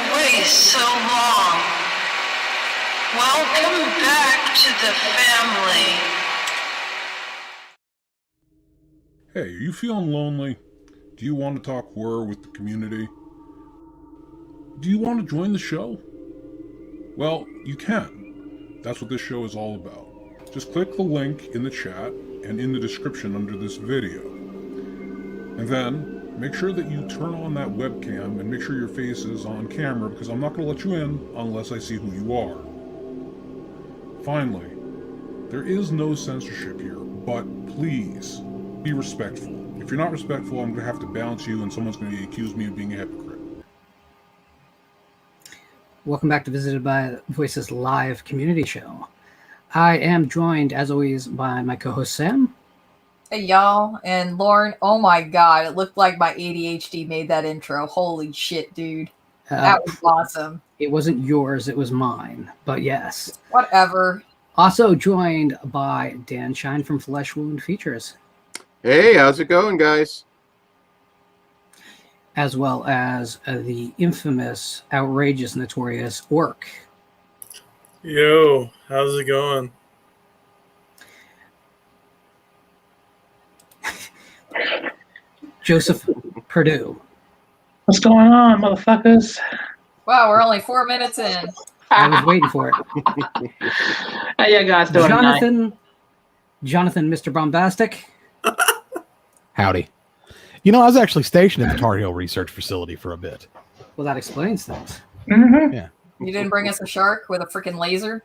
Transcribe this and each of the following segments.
away so long. Welcome back to the family. Hey, are you feeling lonely? Do you want to talk horror with the community? Do you want to join the show? Well, you can. That's what this show is all about. Just click the link in the chat and in the description under this video. And then, make sure that you turn on that webcam and make sure your face is on camera, because I'm not going to let you in unless I see who you are. Finally, there is no censorship here, but please be respectful. If you're not respectful, I'm going to have to bounce you and someone's going to accuse me of being a hypocrite. Welcome back to Visited by Voices Live Community Show. I am joined, as always, by my co-host Sam. Hey, y'all. And Lauren, oh my god, it looked like my ADHD made that intro. Holy shit, dude. That was awesome. It wasn't yours, it was mine, but yes. Whatever. Also joined by Dan Shine from Flesh Wound Features. Hey, how's it going, guys? As well as the infamous, outrageous, notorious Orc. Yo, how's it going? Joseph Purdue. What's going on, motherfuckers? Wow, we're only 4 minutes in. I was waiting for it. How you guys doing Jonathan, Mr. Bombastic. Howdy. You know, I was actually stationed at the Tar Heel Research Facility for a bit. Well, that explains things. Mm-hmm. Yeah. You didn't bring us a shark with a freaking laser?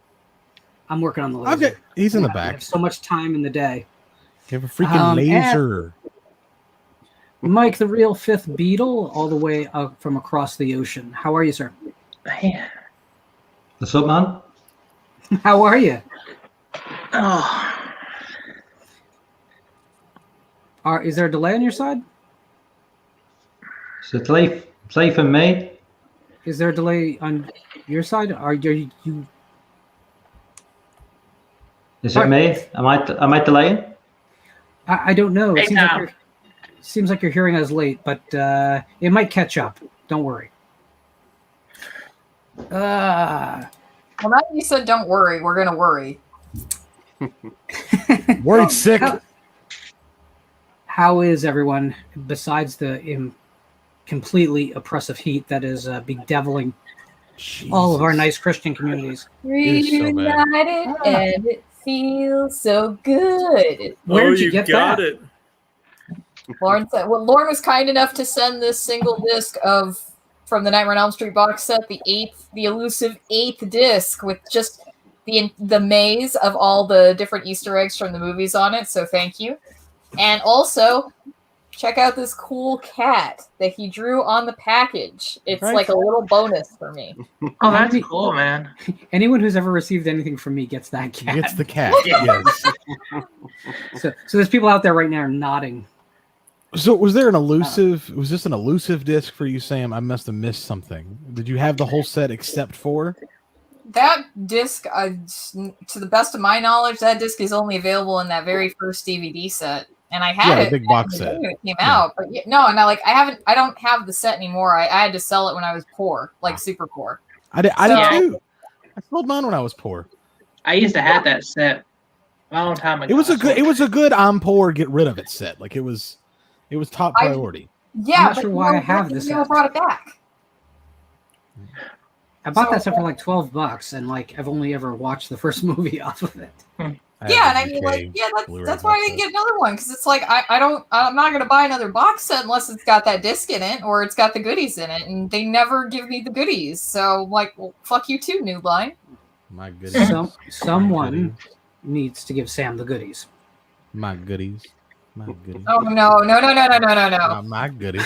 I'm working on the laser. He's in the I back. have so much time in the day. You have a freaking laser. Mike, the real fifth Beatle, all the way up from across the ocean. How are you, sir? What's up, man? How are you? Oh. Is there a delay on your side? Is it delay for me? Is there a delay on your side? Are you? Is it me? Am I delaying? I don't know. It Hey, seems like you're hearing us late, but it might catch up. Don't worry. Well, now that you said don't worry, we're going to worry. Worried sick. How is everyone, besides the completely oppressive heat that is bedeviling all of our nice Christian communities? Reunited, and it feels so good. Where did you get that? It. Lauren said, well, Lauren was kind enough to send this single disc from the Nightmare on Elm Street box set, the elusive eighth disc with just the maze of all the different Easter eggs from the movies on it. So thank you. And also, check out this cool cat that he drew on the package. It's like a little bonus for me. Oh, that's cool, man. Anyone who's ever received anything from me gets that cat. It's the cat. Yes. So there's people out there right now nodding. So was there an elusive? Was this an elusive disc for you, Sam? I must have missed something. Did you have the whole set except for That disc? To the best of my knowledge, that disc is only available in that very first DVD set, and I had it. The big box set. When it came out, but no, and I don't have the set anymore. I had to sell it when I was poor, like super poor. I did too. I sold mine when I was poor. I used to have that set a long time ago. It was a good I'm poor, get rid of it set. Like it was top priority. Yeah, I'm not but sure why I have this. Never brought it back. I bought that set for like $12, and like I've only ever watched the first movie off of it. Yeah, and I mean, like, that's why I didn't get another one, because it's like I'm not gonna buy another box set unless it's got that disc in it or it's got the goodies in it, and they never give me the goodies. So like, well, fuck you too, New Line. My goodies. Someone needs to give Sam the goodies. My goodies. My goodies. Oh no! My goodies.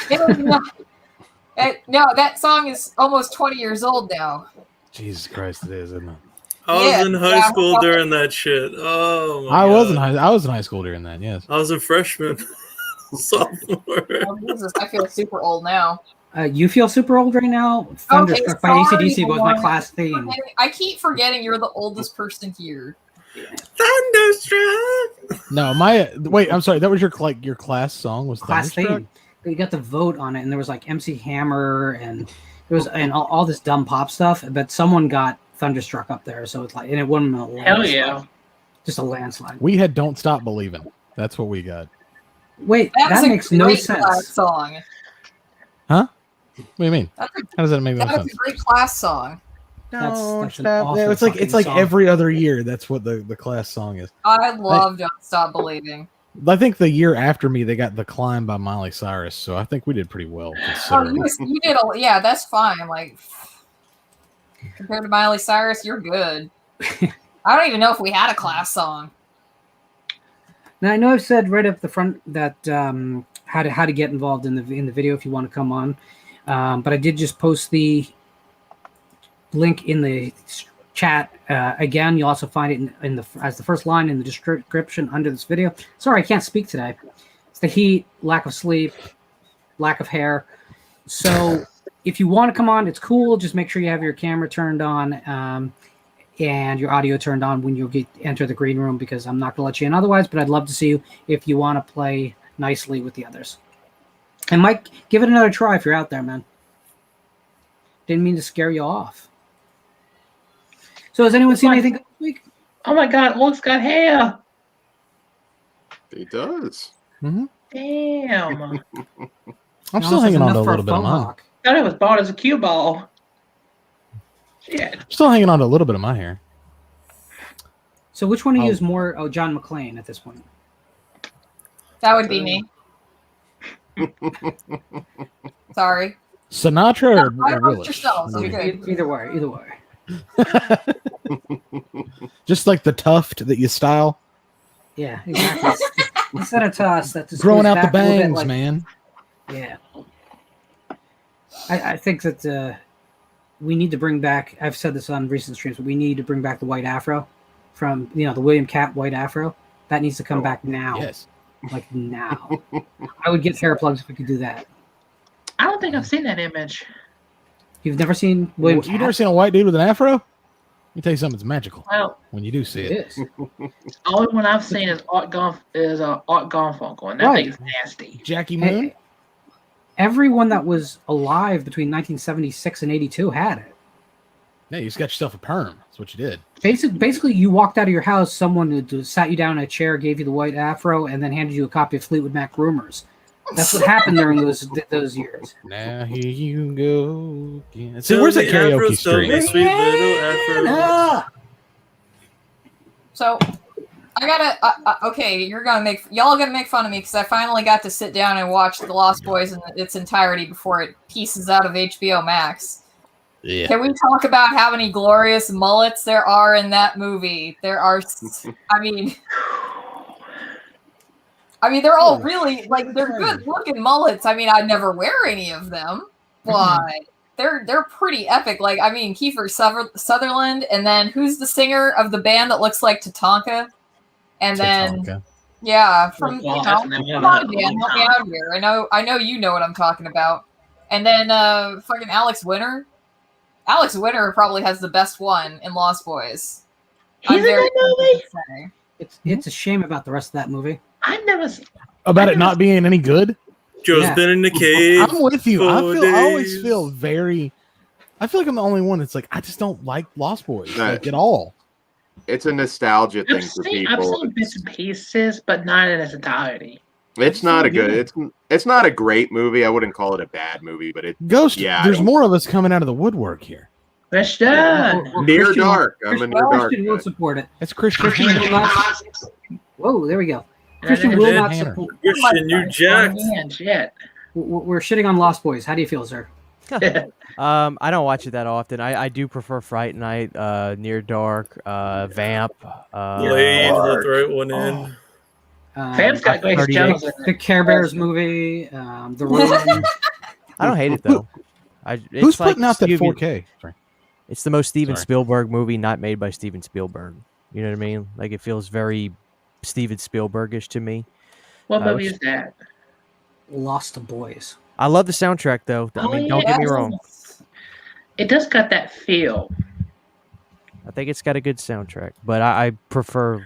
No, that song is almost 20 years old now. Jesus Christ, it is, isn't it? I was in high school during that shit. Oh my God. I was in high school during that, yes. I was a freshman. Sophomore. Oh, Jesus, I feel super old now. You feel super old right now? Thunderstruck by AC/DC was my class theme. I keep forgetting you're the oldest person here. Thunderstruck. No, wait, I'm sorry. That was your class song was class Thunderstruck? theme. You got to vote on it, and there was like MC Hammer and It was and all this dumb pop stuff, but someone got thunderstruck up there, so it's like, and it wasn't a landslide. Hell yeah. Just a landslide. We had "Don't Stop Believing." That's what we got. Wait, that makes no sense. Song. Huh? What do you mean? How does that make no That's sense? a great class song. That's an Yeah, awful it's like fucking song. every other year. That's what the class song is. I love Don't Stop Believing. I think the year after me, they got "The Climb" by Miley Cyrus, so I think we did pretty well. Considering. You did yeah, that's fine. Like compared to Miley Cyrus, you're good. I don't even know if we had a class song. Now I know I've said right up the front that how to get involved in the video if you want to come on, but I did just post the link in the chat again. You'll also find it in the as the first line in the description under this video. Sorry, I can't speak today. It's the heat, lack of sleep, lack of hair. So if you want to come on, it's cool. Just make sure you have your camera turned on and your audio turned on when you enter the green room, because I'm not going to let you in otherwise, but I'd love to see you if you want to play nicely with the others. And Mike, give it another try if you're out there, man. Didn't mean to scare you off. So has anyone seen anything this week? Oh my God, Luke's got hair. He does. Mm-hmm. Damn. I'm still hanging on to a little bit of mine. Thought it was bald as a cue ball. Shit. Still hanging on to a little bit of my hair. So which one of you is more John McClane at this point? That would be me. Sorry. Sinatra I or wrote Willis? yourselves. I'm good. Either way. Just like the tuft that you style. Yeah, exactly. Instead of toss, that's just Growing goes out the back a little bit, bangs, like- man. Yeah. I think that we need to bring back, I've said this on recent streams, but we need to bring back the white afro from, the William Catt white afro. That needs to come back now. Yes. Like now. I would get hair plugs if we could do that. I don't think I've seen that image. You've never seen William You've never seen a white dude with an afro? Let me tell you something. It's magical Well, when you do see it. It is. the only one I've seen is Art Garfunkel, and that Right. thing is nasty. Jackie Moon? Hey, everyone that was alive between 1976 and 82 had it. Yeah, you just got yourself a perm. That's what you did. Basically, you walked out of your house, someone sat you down in a chair, gave you the white afro, and then handed you a copy of Fleetwood Mac Rumors. That's what happened during those years. Now here you go again. See, where's that karaoke stream? Sweet little afro. So I gotta. Okay, y'all gonna make fun of me because I finally got to sit down and watch The Lost Boys in its entirety before it pieces out of HBO Max. Yeah. Can we talk about how many glorious mullets there are in that movie? There are. I mean, they're all really they're good looking mullets. I mean, I'd never wear any of them, but they're pretty epic. Kiefer Sutherland, and then who's the singer of the band that looks like Tatanka? And then from Well, come on, Dan, help me out here. I know you know what I'm talking about. And then fucking Alex Winter. Alex Winter probably has the best one in Lost Boys. He's in that movie? It's a shame about the rest of that movie. I've never seen. About it not being any good? Joe's been in the cave. I'm with you. I always days. feel I feel like I'm the only one that's like, I just don't like Lost Boys Right. at all. It's a nostalgia thing I've for seen people. bits and pieces, but not in its entirety. It's not a good. It's not a great movie. I wouldn't call it a bad movie, but it. Ghost, Yeah, I there's don't- more of us coming out of the woodwork here. Christian. Near Christian- dark. I'm a near dark. Christian will guy. support it. It's Christian. Christian will Hanna. not. Whoa, there we go. Yeah, Christian that will is not Hanna. support. Christian, you jacked. Shit. We're shitting on Lost Boys. How do you feel, sir? I don't watch it that often. I do prefer Fright Night, Near Dark, Vamp. Blade, let's throw one in. Fam's got Grace 38. Jones in The it. Care Bears movie, The Room. I don't hate it though. Who's putting out that 4K? Sorry. It's the most Steven Sorry. Spielberg movie not made by Steven Spielberg. You know what I mean? Like it feels very Steven Spielbergish to me. What movie is that? Lost Boys. I love the soundtrack though. I mean, don't get me wrong. It does got that feel. I think it's got a good soundtrack, but I prefer.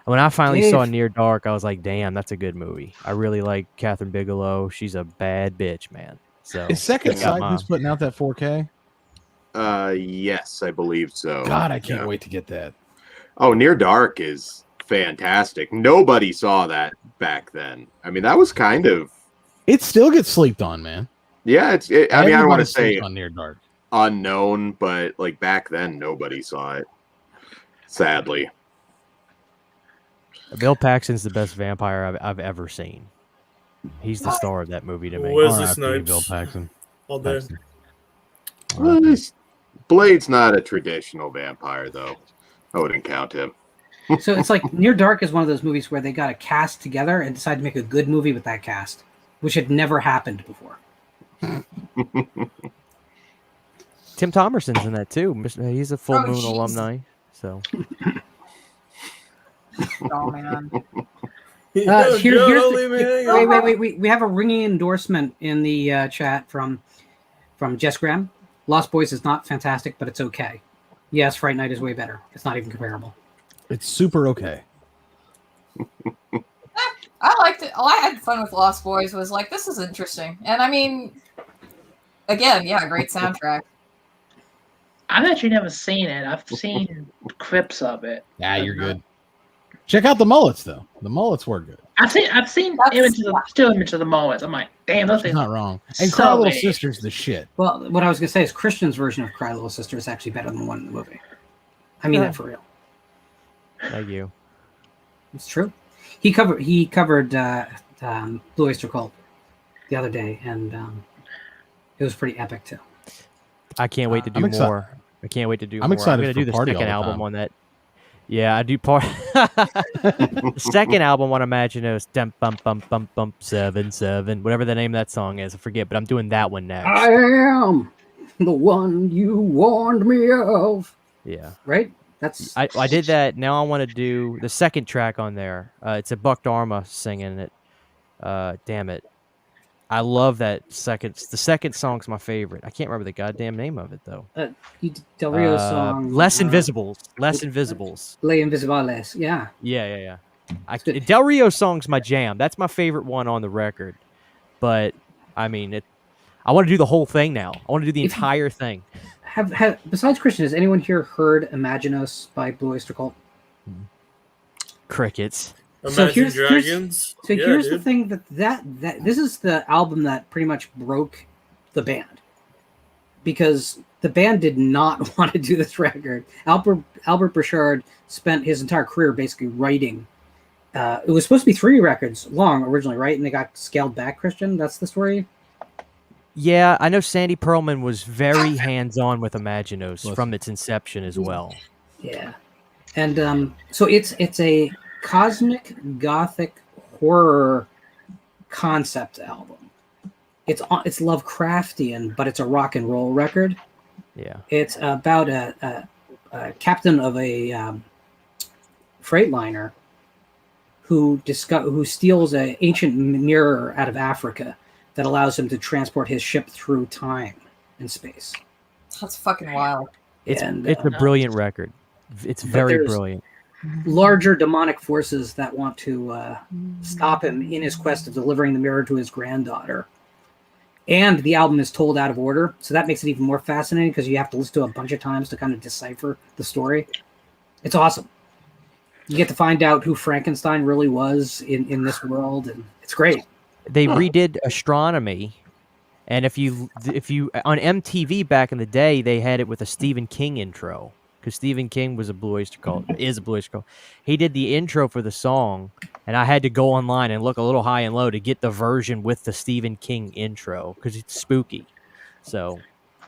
When I finally Dave. saw Near Dark, I was like, "Damn, that's a good movie." I really like Catherine Bigelow. She's a bad bitch, man. So Is Second I got Sight who's putting out that 4K? Yes, I believe so. God, I can't wait to get that. Oh, Near Dark is fantastic. Nobody saw that back then. I mean, that was kind of. It still gets slept on, man. Yeah, I mean, I don't want to say sleeps on Near Dark. Unknown, but like back then, nobody saw it. Sadly. Bill Paxton's the best vampire I've ever seen. He's the star of that movie to me. Wesley R.I.P. Snipes. Bill Paxton. All day. Paxton. Well, Blade's not a traditional vampire, though. I wouldn't count him. So it's like Near Dark is one of those movies where they got a cast together and decided to make a good movie with that cast, which had never happened before. Tim Thomerson's in that too. He's a Full Moon jeez. alumni. So Oh man. Here's Jolly man. wait. We have a ringing endorsement in the chat from Jess Graham. Lost Boys is not fantastic, but it's okay. Yes, Fright Night is way better. It's not even comparable. It's super okay. I liked it. I had fun with Lost Boys. Was like, this is interesting, and I mean, again, yeah, great soundtrack. I've actually never seen it. I've seen clips of it. Yeah, you're good. Check out the mullets though. The mullets were good. I've seen images of the mullets. I'm like, damn, those She's things not wrong. And so Cry Little big. Sister's the shit. Well, what I was gonna say is Christian's version of Cry Little Sister is actually better than the one in the movie. I mean that for real. thank you. It's true. He covered Blue Oyster Cult the other day, and it was pretty epic too. I can't wait to do I'm excited. more. I can't wait to do I'm more. excited I'm gonna for do the Party second all the album time. on that. Yeah, I do part. The second album on Imaginos, dum bum bum bum bum 7-7, whatever the name of that song is, I forget. But I'm doing that one next. I am the one you warned me of. Yeah, Right? That's I did that. Now I want to do the second track on there. It's a Buck Dharma singing it. Damn it, I love that second. The second song's my favorite. I can't remember the goddamn name of it though. Del Rio's song. Less Invisibles. Less Invisibles. Les Invisibles. Yeah. Yeah. good. Del Rio song's my jam. That's my favorite one on the record. But I mean, I want to do the whole thing now. I want to do the entire thing. Have besides Christian, has anyone here heard Imaginos by Blue Oyster Cult? Crickets. Imagine Dragons. Here's the thing that this is the album that pretty much broke the band, because the band did not want to do this record. Albert Burchard spent his entire career basically writing. It was supposed to be 3 records long originally, right? And they got scaled back. Christian, that's the story. Yeah, I know Sandy Pearlman was very hands-on with Imaginos from its inception as well. Yeah, and so it's a cosmic gothic horror concept album. It's Lovecraftian, but it's a rock and roll record. Yeah, it's about a captain of a freightliner who steals an ancient mirror out of Africa that allows him to transport his ship through time and space. That's fucking wild. It's a brilliant record. It's very brilliant. Larger demonic forces that want to stop him in his quest of delivering the mirror to his granddaughter. And the album is told out of order, so that makes it even more fascinating because you have to listen to it a bunch of times to kind of decipher the story. It's awesome. You get to find out who Frankenstein really was in this world, and it's great. They redid Astronomy, and if you on MTV back in the day, they had it with a Stephen King intro, because Stephen King was a Blue Oyster Cult. He did the intro for the song, and I had to go online and look a little high and low to get the version with the Stephen King intro because it's spooky. So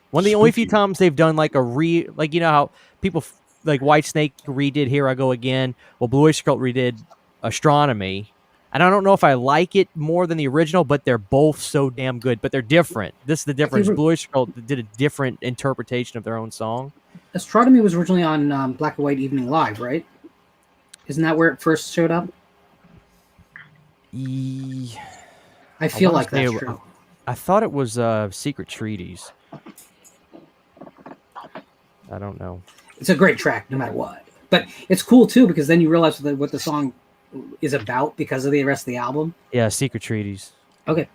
one of the only few times they've done like like you know how people like Whitesnake redid Here I Go Again. Well, Blue Oyster Cult redid Astronomy. And I don't know if I like it more than the original, but they're both so damn good. But they're different. This is the difference. Blue Oyster Cult did a different interpretation of their own song. Astronomy was originally on Black and White Evening Live, right? Isn't that where it first showed up? I feel like that's true. I thought it was Secret Treaties. I don't know. It's a great track, no matter what. But it's cool too because then you realize what the song is about because of the rest of the album. Yeah, Secret Treaties. Okay.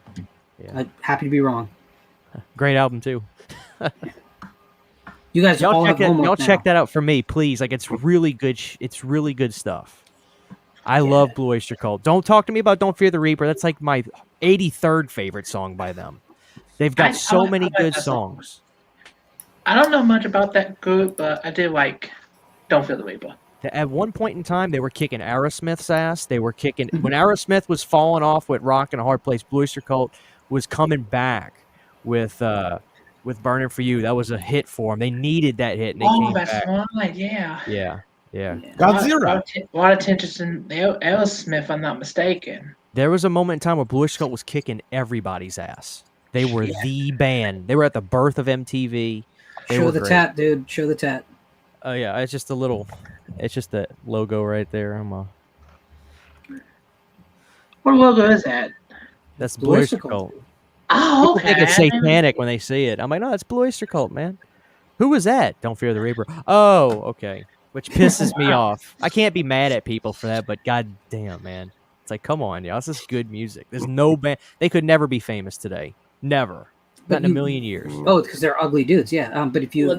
Yeah. I'm happy to be wrong. Great album too. You guys all have homework Y'all now. check that out for me, please. Like, it's really good. It's really good stuff. I love Blue Oyster Cult. Don't talk to me about "Don't Fear the Reaper." That's like my 83rd favorite song by them. They've got so many good songs. I don't know much about that group, but I did like "Don't Feel the Reaper." At one point in time, they were kicking Aerosmith's ass. They were kicking when Aerosmith was falling off with "Rock in a Hard Place." Blue Oyster Cult was coming back with "Burning for You." That was a hit for them. They needed that hit, and they came that's back. right. Yeah. Yeah. Godzilla. A lot of attention to Aerosmith, if I'm not mistaken. There was a moment in time where Blue Oyster Cult was kicking everybody's ass. They were the band. They were at the birth of MTV. Show the tat, dude. Show the tat. Oh yeah, it's just the logo right there. What logo is that? That's Blue Oyster Cult. Oh, People think it's satanic when they see it. I'm like, no, that's Blue Oyster Cult, man. Who was that? Don't Fear the Reaper. Oh, okay. Which pisses me off. I can't be mad at people for that, but god damn, man. It's like, come on, y'all. This is good music. There's no band. They could never be famous today. Never. Not in a million years. Oh, because they're ugly dudes, yeah. But if you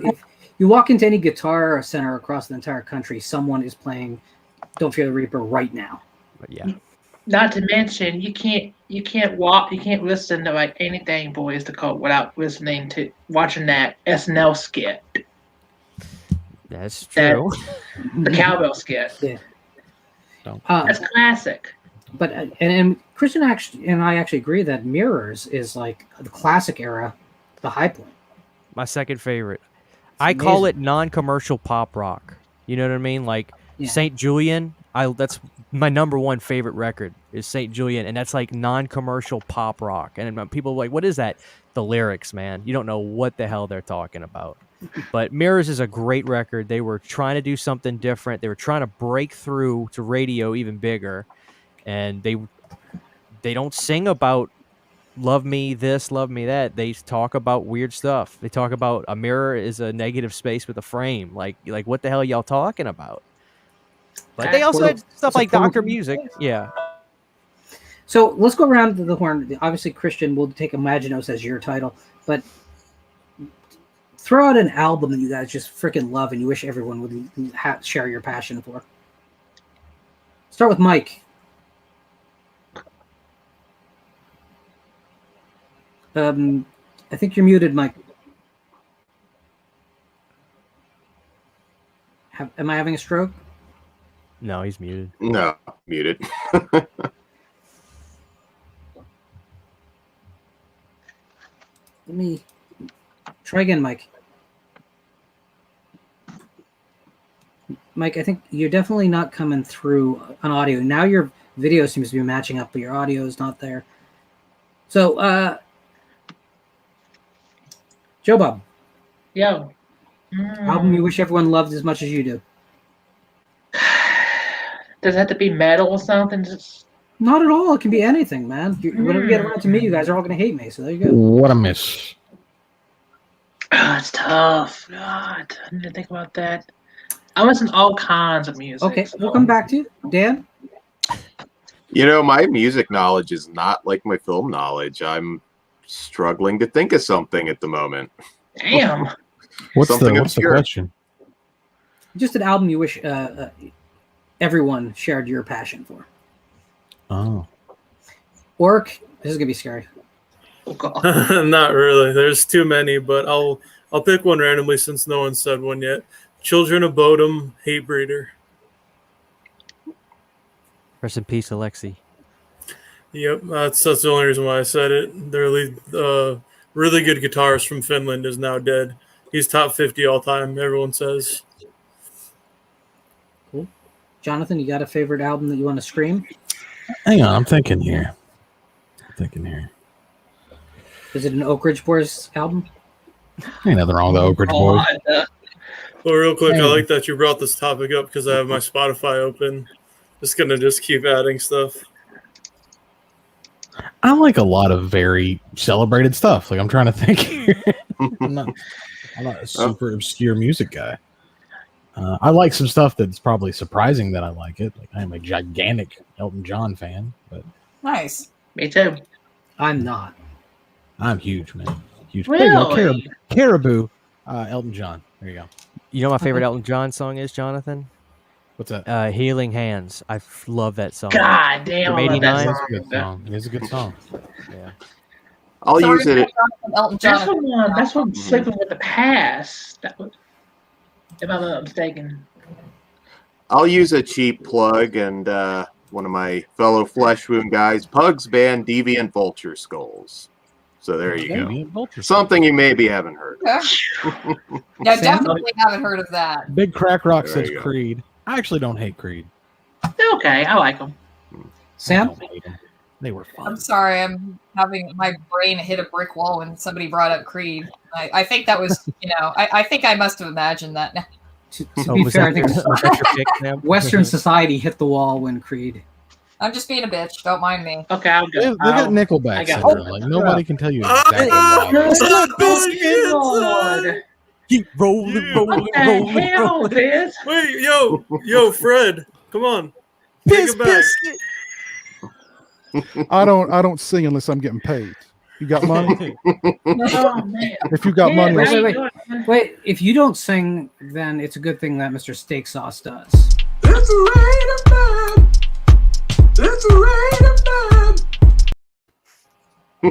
walk into any guitar center across the entire country, someone is playing "Don't Fear the Reaper" right now. But yeah. Not to mention, you can't listen to like anything Blue Oyster Cult without watching that SNL skit. That's true. The cowbell skit. Yeah. That's classic. But and Christian and I actually agree that Mirrors is like the classic era, the high point. My second favorite. I call it non-commercial pop rock. You know what I mean? Like St. Julian. That's my number one favorite record is St. Julian, and that's like non-commercial pop rock. And people are like, what is that? The lyrics, man. You don't know what the hell they're talking about. But Mirrors is a great record. They were trying to do something different. They were trying to break through to radio even bigger. And they don't sing about love me this, love me that. They talk about weird stuff. They talk about a mirror is a negative space with a frame. Like what the hell are y'all talking about? But they also had stuff like Dr. Music. Yeah. So let's go around the horn. Obviously, Christian will take Imaginos as your title, but throw out an album that you guys just freaking love and you wish everyone would share your passion for. Start with Mike. I think you're muted, Mike. Am I having a stroke? No, he's muted. No, muted. Let me try again, Mike. Mike, I think you're definitely not coming through on audio. Now your video seems to be matching up, but your audio is not there. So, Joe Bob. Yo. Album you wish everyone loved as much as you do. Does it have to be metal or something? Not at all. It can be anything, man. Whenever you get around to me, you guys are all going to hate me. So there you go. What a miss. Oh, it's tough. God, I need to think about that. I listen to all kinds of music. Okay, we'll come back to you. Dan? You know, my music knowledge is not like my film knowledge. I'm struggling to think of something at the moment. Damn. What's the question? Just an album you wish everyone shared your passion for. Oh. Orc, this is going to be scary. Not really. There's too many, but I'll pick one randomly since no one said one yet. Children of Bodom, Hatebreeder. Rest in peace, Alexi. Yep, that's the only reason why I said it. Their lead, really good guitarist from Finland is now dead. He's top 50 all time, everyone says. Cool. Jonathan, you got a favorite album that you want to scream? Hang on, I'm thinking here. Is it an Oak Ridge Boys album? Ain't nothing wrong with the Oak Ridge Boys. Well, real quick, I like that you brought this topic up because I have my Spotify open. Just gonna keep adding stuff. I like a lot of very celebrated stuff. Like I'm trying to think here. I'm not a super obscure music guy. I like some stuff that's probably surprising that I like it. Like I am a gigantic Elton John fan, but Nice. Me too. I'm not. I'm huge, man. Huge. Really? Caribou, Elton John. There you go. You know what my favorite Elton John song is, Jonathan? What's that? Healing Hands. I love that song. God damn, From I love that 89. It's a song. good song. It is a good song. Yeah. I'll So use we're it. gonna Elton John. That's what Sleeping with the Past. That was, if I'm not mistaken. I'll use a cheap plug and one of my fellow Flesh Wound guys, Pugs band Deviant Vulture Skulls. So there you go. Deviant Vulture. Something you maybe haven't heard. Yeah, definitely haven't heard of that. Big Crack Rock There says you go. Creed. I actually don't hate Creed. They're okay. I like them. I Sam? don't hate them. They were fun. I'm sorry, I'm having my brain hit a brick wall when somebody brought up Creed. I think that was, I think I must have imagined that now. To Oh, be was fair, I that think was that your pick, Sam? Western society hit the wall when Creed. I'm just being a bitch. Don't mind me. Okay, I'll They go. got Nickelback I got- syndrome. Like nobody can tell you exactly Ah! why. Lord. Keep rolling, rolling, What the rolling, hell, rolling. Biz? Wait, yo, Fred, come on. Take it back. I don't sing unless I'm getting paid. You got money? Oh, man. If you got money, Wait, I'll- wait, Wait, if you don't sing, then it's a good thing that Mr. Steak Sauce does. It's a rain of man. It's a rain of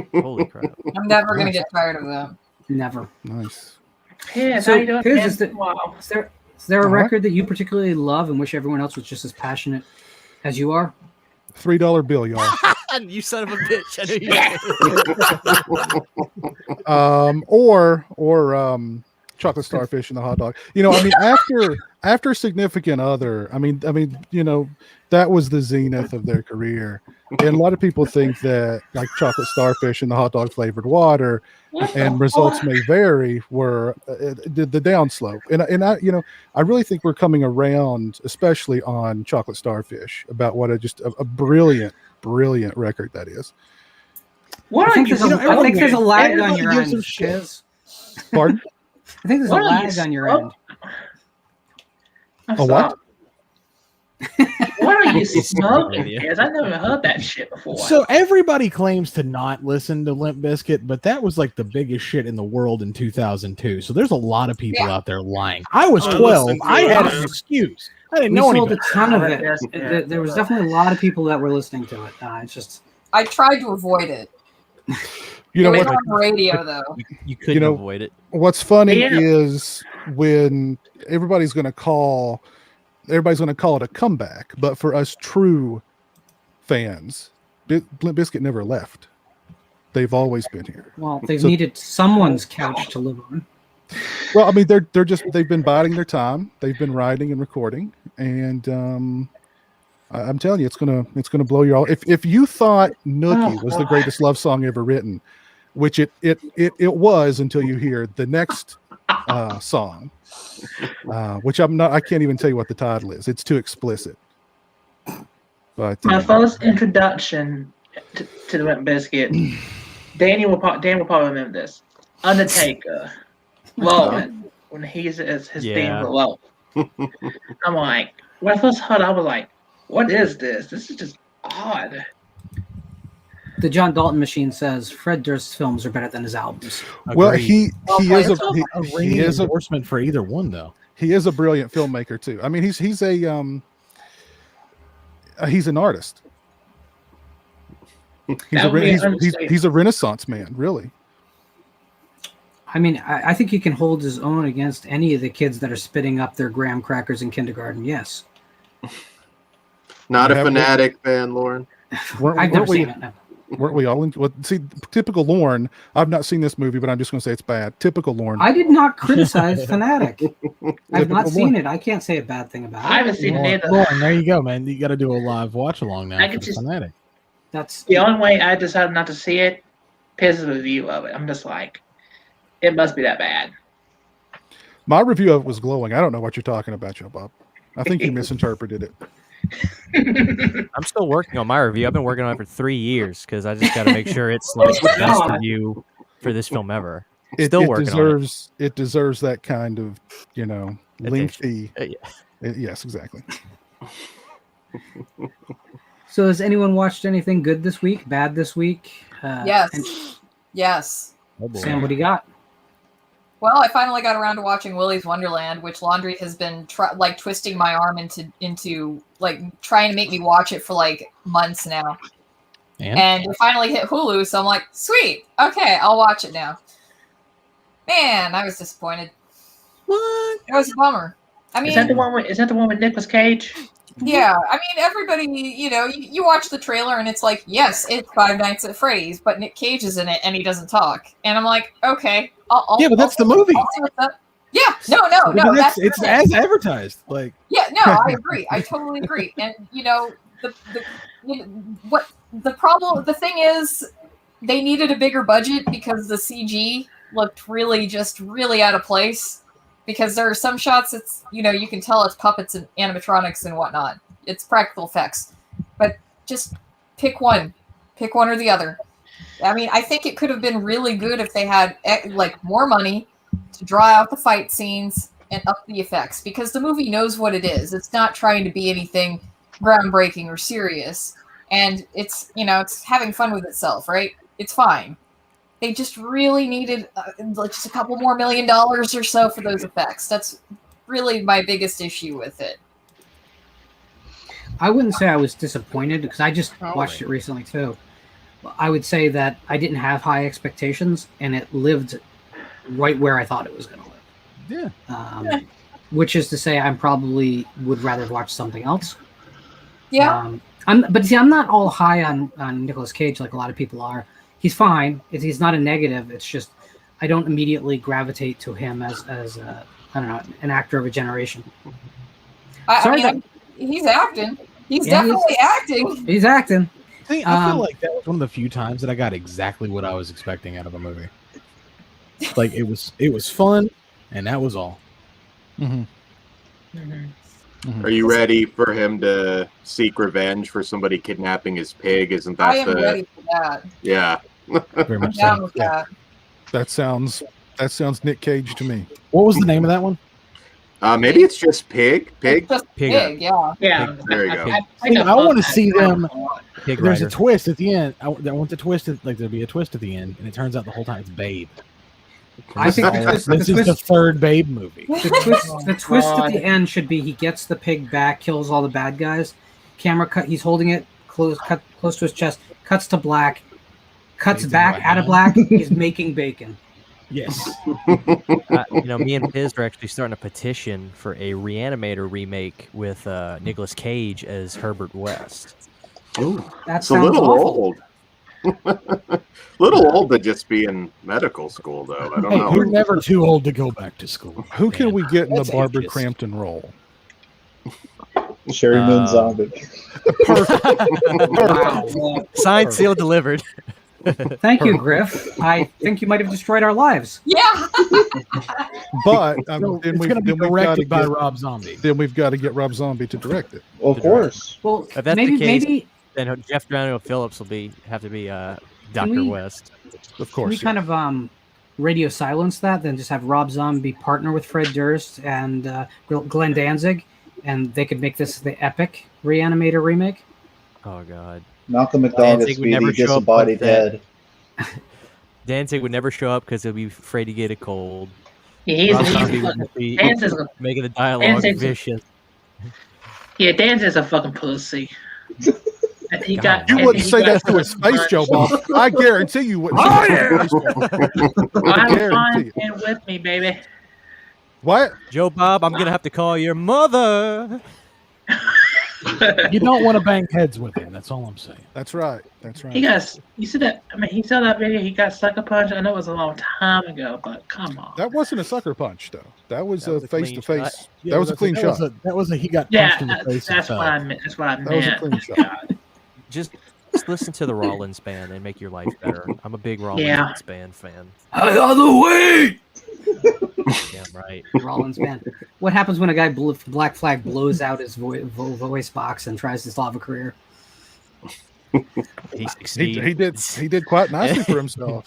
man. Holy crap. I'm never going to get tired of that. Never. nice. Piz, So, how you doing? Piz, man? is the- Wow. Is there a All right. record that you particularly love and wish everyone else was just as passionate as you are? $3 bill, y'all. You son of a bitch. I knew you Or chocolate starfish and the hot dog. I mean, after Significant Other, I mean, that was the zenith of their career. And a lot of people think that like chocolate starfish and the hot dog flavored water and results may vary were the downslope. And I really think we're coming around, especially on chocolate starfish, about what a brilliant record that is. What I are think you? I think there's a lag on everybody your gives end, a shit. Shiz. Pardon? I think there's a What are lag you on your smoking? end. A what? What are you smoking, idea. Piz? I never heard that shit before. So everybody claims to not listen to Limp Bizkit, but that was like the biggest shit in the world in 2002. So there's a lot of people out there lying. I was I 12. listened to I it, had man. an excuse. I didn't We know sold anything. a ton of Oh, it. yes, yeah. There was definitely a lot of people that were listening to it. It's just I tried to avoid it. You know It was what? on the radio, though. You couldn't know- avoid it. What's funny Yeah. is when everybody's going to call it a comeback, but for us true fans, Limp Bizkit never left. They've always been here. well, they've So- needed someone's couch to live on. Well, I mean, they've been biding their time. They've been writing and recording, and I'm telling you, it's gonna blow you all. If you thought Nookie was the greatest love song ever written, which it was until you hear the next song, which I can't even tell you what the title is. It's too explicit. But my first introduction to the Limp Bizkit, Danny will probably remember this. Undertaker, Rowan, when he's his theme for Low. I'm like, when I first heard it, I was like, what is this? This is just odd. The John Dalton machine says Fred Durst's films are better than his albums. well, Agreed. he is a ringing he is a endorsement for either one, though. he is a brilliant filmmaker too. I mean, he's an artist. He's a Renaissance man, really. I mean, I think he can hold his own against any of the kids that are spitting up their graham crackers in kindergarten. Yes. Not a Yeah, fanatic fan, Lauren. I've never seen it. No. Weren't we all in? Well, see, typical Lorne. I've not seen this movie, but I'm just going to say it's bad. Typical Lorne. I did not criticize Fanatic. I've not Typical seen Lorne. it. I can't say a bad thing about I it. haven't seen it either. Lauren, there you go, man. You got to do a live watch along now. I for could the just- Fanatic. That's The only way I decided not to see it, Piz's review of it. I'm just like, it must be that bad. My review of it was glowing. I don't know what you're talking about, Joe Bob. I think you misinterpreted it. I'm still working on my review. I've been working on it for 3 years because I just got to make sure it's like the best review for this film ever. Still working on it. It deserves that kind of, lengthy. Yeah. Yes, exactly. so. Has anyone watched anything good this week? Bad this week? Yes. and Yes. Oh, boy. Sam, what do you got? Well, I finally got around to watching Willy's Wonderland, which Laundry has been twisting my arm into like trying to make me watch it for like months now. And it finally hit Hulu, so I'm like, sweet, okay, I'll watch it now. Man, I was disappointed. What? It was a bummer. I mean, is that the one with Nicolas Cage? Yeah, I mean, everybody, you watch the trailer and it's like, yes, it's Five Nights at Freddy's, but Nick Cage is in it and he doesn't talk. And I'm like, okay. But that's the movie. Yeah, no, it's as advertised. Like, yeah, no, I agree. I totally agree. And the thing is, they needed a bigger budget because the CG looked really out of place. Because there are some shots, it's you can tell it's puppets and animatronics and whatnot. It's practical effects, but just pick one or the other. I mean, I think it could have been really good if they had like more money to draw out the fight scenes and up the effects. Because the movie knows what it is. It's not trying to be anything groundbreaking or serious, and it's having fun with itself, right? It's fine. They just really needed just a couple more $1 million or so for those effects. That's really my biggest issue with it. I wouldn't say I was disappointed because I just watched it recently too. I would say that I didn't have high expectations and it lived right where I thought it was going to live. Yeah. Which is to say, I probably would rather watch something else. Yeah. I'm not all high on Nicolas Cage like a lot of people are. He's fine. He's not a negative. It's just I don't immediately gravitate to him as I don't know, an actor of a generation. He's acting. He's definitely acting. He's acting. See, I feel like that was one of the few times that I got exactly what I was expecting out of a movie. Like it was fun, and that was all. Mm-hmm. Are you ready for him to seek revenge for somebody kidnapping his pig? Isn't that I am ready for that. Yeah. Very much down so. with that. That sounds Nick Cage to me. What was the name of that one? Maybe it's just pig. It's just pig, yeah. Yeah. There you go. I want to see them. Pig There's a Rider. twist at the end. I want the twist. There'll be a twist at the end, and it turns out the whole time it's Babe. I think this is the third Babe movie. The twist at the end should be he gets the pig back, kills all the bad guys. Camera cut. He's holding it close to his chest. Cuts to black. Cuts back out of black. He's making bacon. Yes. Me and Piz are actually starting a petition for a Reanimator remake with Nicolas Cage as Herbert West. Ooh, That it's a sounds little awful. old. Little old to just be in medical school, though. I don't Hey, know. you're never too old to go back to school. Who can we get in the That's Barbara ageist. Crampton role? Sherry Moon Zombie. Signed, sealed, delivered. Thank you, Griff. I think you might have destroyed our lives. Yeah. But So then it's we going to be then we've got to directed by get Rob Zombie. then we've got to get Rob Zombie to direct it. Of course. Well, If that's maybe the case, maybe then Jeff Daniel Phillips will have to be Dr. we- West. Of can course. we kind of radio silence that, then just have Rob Zombie partner with Fred Durst and Glenn Danzig, and they could make this the epic Reanimator remake. Oh God. Malcolm McDowell Danzig gets would never speedy, show up disembodied with that. head. Danzig would never show up because he'll be afraid to get a cold. Yeah, Rob he's Zombie would fucking, just be Danzig's a, making the dialogue Danzig's- vicious. yeah, Danzig's a fucking pussy. And he got. You and wouldn't he say got that to his face, Joe Bob. I guarantee you wouldn't. Oh, say that to his face. I Have guarantee fun it. and with me, baby. What? Joe Bob, I'm gonna have to call your mother. You don't want to bang heads with him. That's all I'm saying. That's right. That's right. He got. You see that? I mean, he saw that video. He got sucker punched. I know it was a long time ago, but come on. That wasn't a sucker punch, though. That was That was a a clean face to face. shot. That was a clean shot. That was a he got Yeah, punched in the face. that's and what I fell. meant. That's what I That was a meant. clean shot. God. Just listen to the Rollins band and make your life better. I'm a big Rollins Yeah. band fan. Other way. Damn right. Rollins band. What happens when a guy Black Flag blows out his voice box and tries to solve a career? He succeeds. He did quite nicely for himself.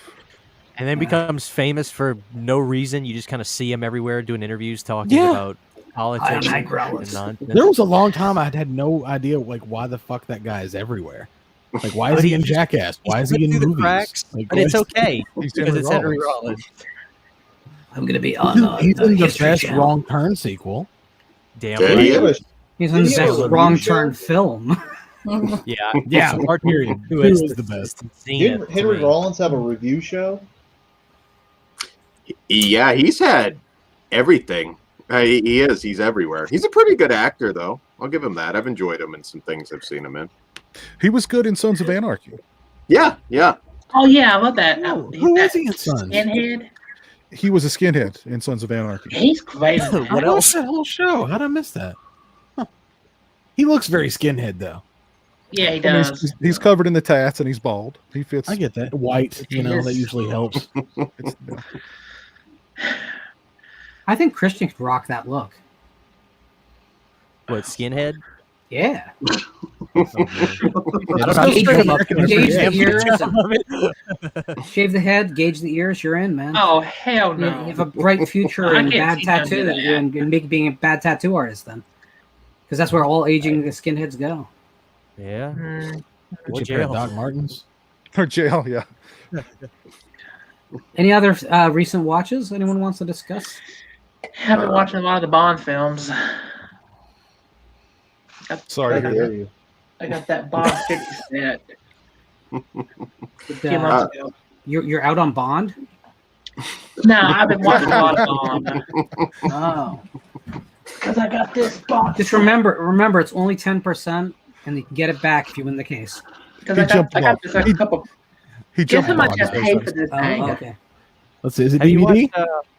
And then becomes famous for no reason. You just kind of see him everywhere doing interviews talking Yeah. about politics I and Rollins. nonsense. There was a long time I had no idea why the fuck that guy is everywhere. Like why is he in Jackass? Why is he in through the movies? cracks, Like, but it's why- okay He's because it's Henry Rollins. Rollins. I'm gonna be on. He's in the History best Channel. Wrong Turn sequel. Damn There right. he is. He's in the Did he have a best review Wrong show? Turn film. Yeah, Yeah, Part period. two Two is is the best. Didn't Henry Rollins have a review show? Yeah, he's had everything. He is. He's everywhere. He's a pretty good actor, though. I'll give him that. I've enjoyed him in some things I've seen him in. He was good in Sons of Anarchy. Yeah, yeah. Oh yeah, I love that. Who was he in Sons? Skinhead. He was a skinhead in Sons of Anarchy. He's great. What else? That whole show. How'd I miss that? Huh. He looks very skinhead, though. Yeah, he I mean, does. he's covered in the tats and he's bald. He fits. I get that. White, you know, that Yes. usually helps. I think Christian could rock that look. What, skinhead? Yeah. I don't know. Gauge Gauge the ears, the shave the head, gauge the ears. You're in, man. Oh hell You no! have a bright future I in can't bad see him tattoo do that. and being a bad tattoo artist then, because that's where all aging skinheads go. Yeah. Mm, Or Get you a pair of jail. Doc Martens. Or jail, yeah. Any other recent watches anyone wants to discuss? I've been watching a lot of the Bond films. Sorry. How dare you? I got that Bond 50 set a few Uh, months ago. You're out on Bond. No, I've been watching a lot of Bond Oh, because I got this Bond. just remember, it's only 10%, and you can get it back if you win the case. Because He I got jumped this off. a couple. He Guess jumped how much on I it. paid for this thing? Oh, okay. Let's see. Is it Have you DVD?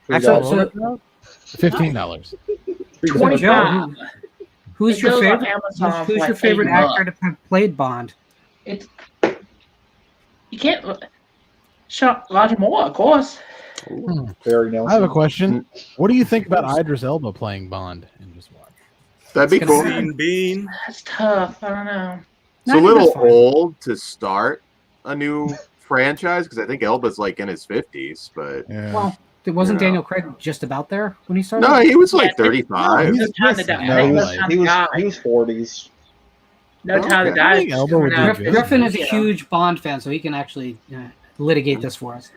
watched So, $15. so 25. Joe, who's It your goes on favorite? Amazon Who's for your like favorite $80. actor to have played Bond? It's you can't. Roger Moore, of course. Barry Nelson. I have a question. What do you think about Idris Elba playing Bond in Just Watch? That'd be It's cool. gonna Bean Bean. That's tough. I don't know. It's No, a little that's fine. old to start a new franchise because I think Elba's like in his 50s, but Yeah. Well, wasn't Yeah. Daniel Craig just about there when he started? no, he was like Yeah, 35. No time to die. No, he No was time he to was die. he was 40s. No time to Okay. die. I think Elba would do Coming out. good. Griffin is a Yeah. huge Bond fan, so he can actually litigate this for us.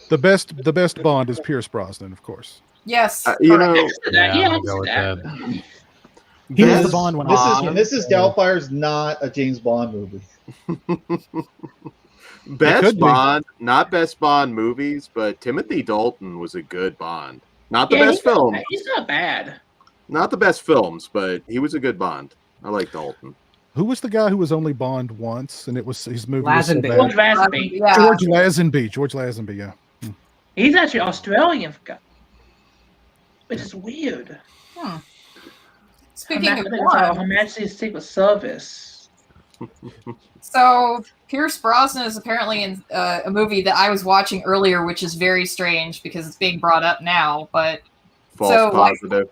The best Bond is Pierce Brosnan, of course. Yes. You know, Yeah, I'll I'll go see with that. that. He was This- the Bond when I was a kid. This is Doubtfire's not a James Bond movie. best could be. Bond, not best Bond movies, but Timothy Dalton was a good Bond. Not the Yeah, best film, He's not bad. not the best films, but he was a good Bond. I like Dalton. Who was the guy who was only Bond once, and it was his movie was so Lazenby. bad? George Lazenby. Yeah. George Lazenby. George Lazenby. Yeah. He's actually Australian, which is weird. Speaking of Her one, Majesty's Secret Service. so Pierce Brosnan is apparently in a movie that I was watching earlier, which is very strange because it's being brought up now. But False So, like- positive.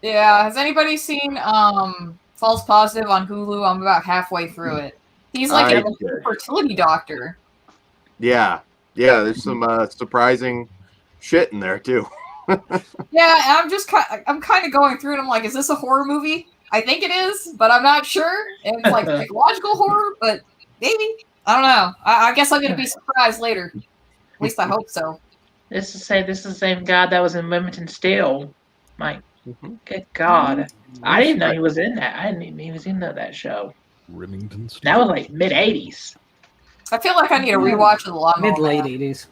yeah, has anybody seen False Positive on Hulu? I'm about halfway through it. He's like I a did. fertility doctor. Yeah, there's some surprising shit in there too. Yeah, and I'm kind of going through and I'm like, is this a horror movie? I think it is, but I'm not sure. And it's like psychological horror, but maybe. I don't know. I guess I'm gonna be surprised later. At least I hope so. This is the same guy that was in Remington Steele. Like, good God. I didn't know he was in that. I didn't even know he was in that show. Remington. That was like mid 80s. I feel like I need to rewatch it a lot more. Mid late now. 80s.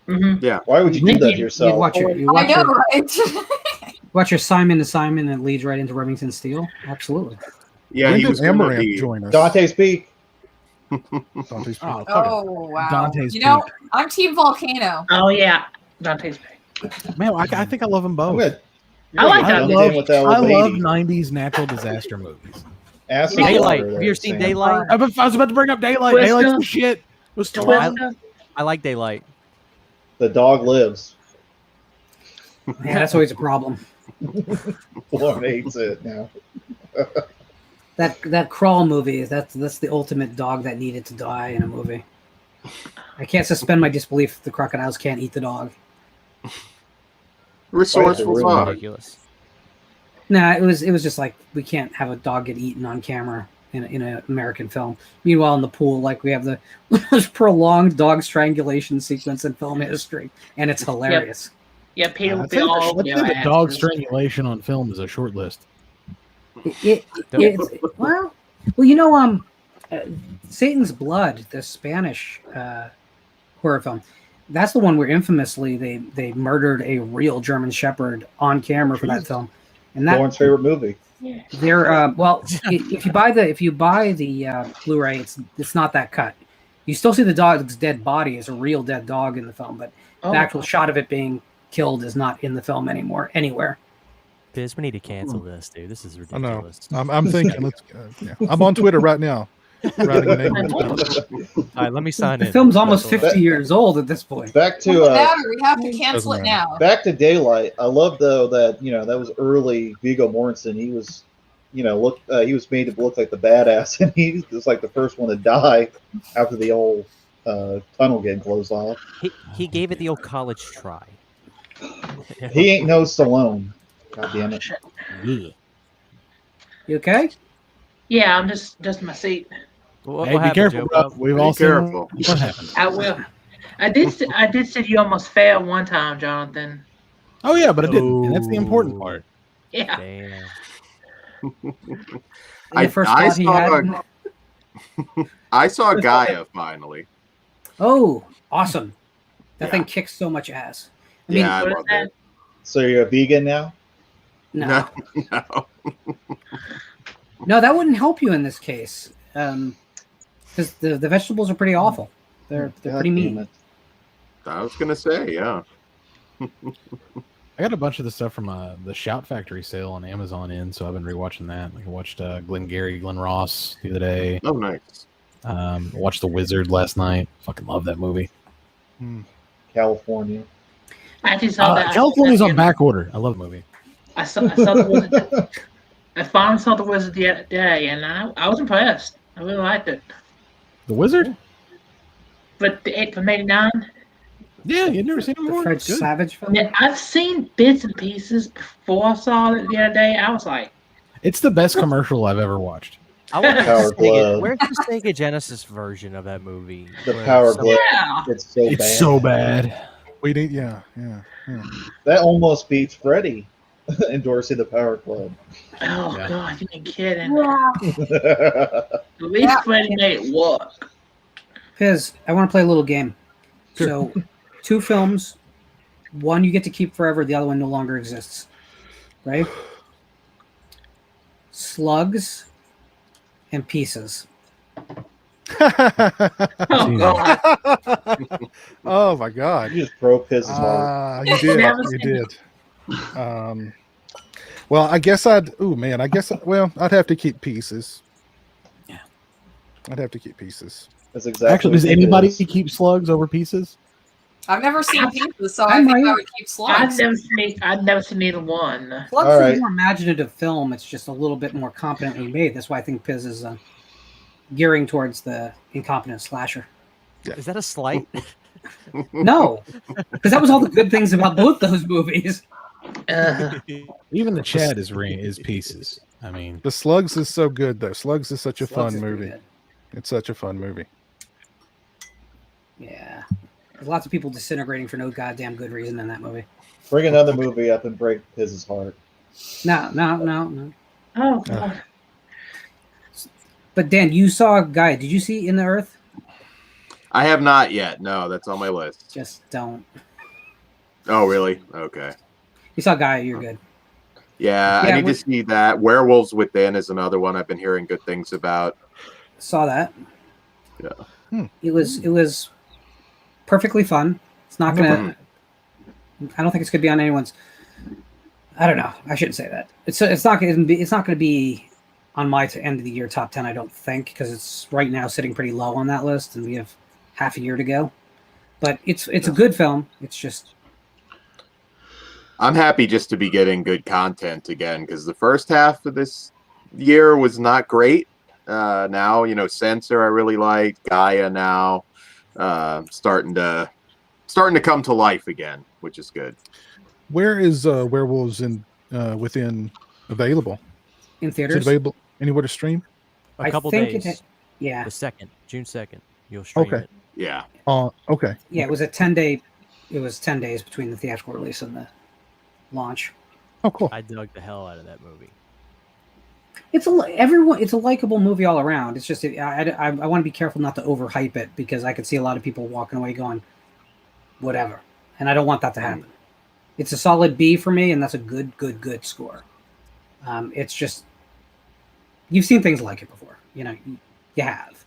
Mm-hmm. Why would you do that to You yourself? watch your, you I watch know, your, right? watch your Simon and Simon that leads right into Remington Steele. Absolutely. Yeah, When he did was gonna Amaranth be. join us? Dante's Peak. Dante's Peak. Oh, fuck Oh wow! Dante's you know, Peak. I'm Team Volcano. Oh, yeah. Dante's Peak. it. Man, I think I love them I'm both. good. I like I that. love, with that old I love lady. 90s natural disaster movies. Acid Daylight. water Have there, you ever seen Sam. Daylight? I was about to bring up Daylight. Twister. Daylight's the shit. It was Twister. I like Daylight. The dog lives. Yeah, that's always a problem. Lauren hates it now. That Crawl movie, that's the ultimate dog that needed to die in a movie. I can't suspend my disbelief the crocodiles can't eat the dog. Resourceful dog. Ridiculous. Nah, it was just like we can't have a dog get eaten on camera. in an American film. Meanwhile, in the pool, like we have the most prolonged dog strangulation sequence in film history, and it's hilarious. Yeah, Peter would I'd be say all the, over I'd your say the ass. dog strangulation on film is a short list. Well, you know, Satan's Blood, the Spanish horror film. That's the one where infamously they murdered a real German Shepherd on camera for that film, and that Lauren's favorite movie. they're well. If you buy the Blu-ray, it's not that cut. You still see the dog's dead body as a real dead dog in the film, but the actual shot of it being killed is not in the film anymore anywhere. Biz, we need to cancel this, dude. This is I know. ridiculous. I'm thinking. Let's. Yeah. I'm on Twitter right now. Writing an angry tweet. All right, let me sign The in. film's almost 50 years old at this point. Back to Doesn't matter. We have to cancel it now. back to Daylight. I love though that that was early Viggo Mortensen. He was, he was made to look like the badass, and he was like the first one to die after the old tunnel getting closed off. He gave it the old college try. He ain't no Stallone. God damn it. Yeah. You okay? Yeah, I'm just in my seat. What Hey, be happened, careful, Joe bro. Bob? We've Be all seen careful. what happened. I will. I did say you almost failed one time, Jonathan. Oh yeah, but I didn't. And that's the important part. Yeah. Damn. The first thought he had. I saw Gaia finally. Oh, awesome! That Yeah. thing kicks so much ass. I mean, Yeah, I What is love that? it. So you're a vegan now? no, No. no, that wouldn't help you in this case, because the vegetables are pretty awful. They're God pretty damn mean. it. I was gonna say, yeah. I got a bunch of the stuff from the Shout Factory sale on Amazon so I've been rewatching that. Like I watched Glenn Ross the other day. Oh, nice. Watched The Wizard last night. Fucking love that movie. California. I actually saw that. California's on back order. I love the movie. I saw the Wizard. I finally saw the Wizard the other day, and I was impressed. I really liked it. The Wizard? But the 8 from '89. Yeah, you've never seen it The before? Fred It's good. Savage film. Yeah, I've seen bits and pieces before I saw it the other day. I was like, It's the best commercial I've ever watched. I want Power Glove. Where's the Sega Genesis version of that movie? The where Power some- Glove. yeah. It's so bad. It's so bad. We need. Yeah. That almost beats Freddy endorsing the Power Club. Oh Yeah. God, you ain't kidding. That's At least Freddy made it work. Piz, I want to play a little game. So, 2 films. One you get to keep forever. The other one no longer exists. Right? Slugs and Pieces. Oh God. Oh my God. You just broke his heart. You did. Never You seen did. Well, I guess I'd. Oh man, I'd have to keep Pieces. Yeah. I'd have to keep Pieces. That's exactly. Actually, does what it anybody is. keep Slugs over Pieces? I've never seen Pieces, so I I think I might. would keep Slugs. I've never seen either one. Slugs All is right. a more imaginative film. It's just a little bit more competently made. That's why I think Piz is gearing towards the incompetent slasher. Is that a slight? No, because that was all the good things about both those movies. Even the Chad is Pieces. I mean, The Slugs is so good though. Slugs is such a Slugs fun is pretty movie. good. It's such a fun movie. Yeah, there's lots of people disintegrating for no goddamn good reason in that movie. Bring another movie up and break his heart. No. Oh God. But Dan, you saw Guy. Did you see In the Earth? I have not yet. No, that's on my list. Just don't. Oh, really? Okay. You saw Guy. You're good. Yeah, Yeah, I need to see that. Werewolves Within is another one I've been hearing good things about. Saw that. Yeah. It was perfectly fun. It's not gonna. I don't think it's gonna be on anyone's. I don't know. I shouldn't say that. It's not gonna be on my end of the year top 10. I don't think, because it's right now sitting pretty low on that list, and we have half a year to go. But it's a good film. It's just. I'm happy just to be getting good content again, because the first half of this year was not great. Now, Censor I really liked. Gaia now starting to come to life again, which is good. Where is Werewolves Within available? In Is theaters. it available anywhere to stream? A couple think days. yeah. The 2nd, June 2nd. You'll stream Okay. it. Yeah. Okay. Yeah, it was a 10-day. It was 10 days between the theatrical release and the launch. Oh, cool. I dug the hell out of that movie. It's a likable movie all around. It's just I want to be careful not to overhype it because I could see a lot of people walking away going, whatever, and I don't want that to happen. It's a solid B for me, and that's a good score. It's just you've seen things like it before, you have.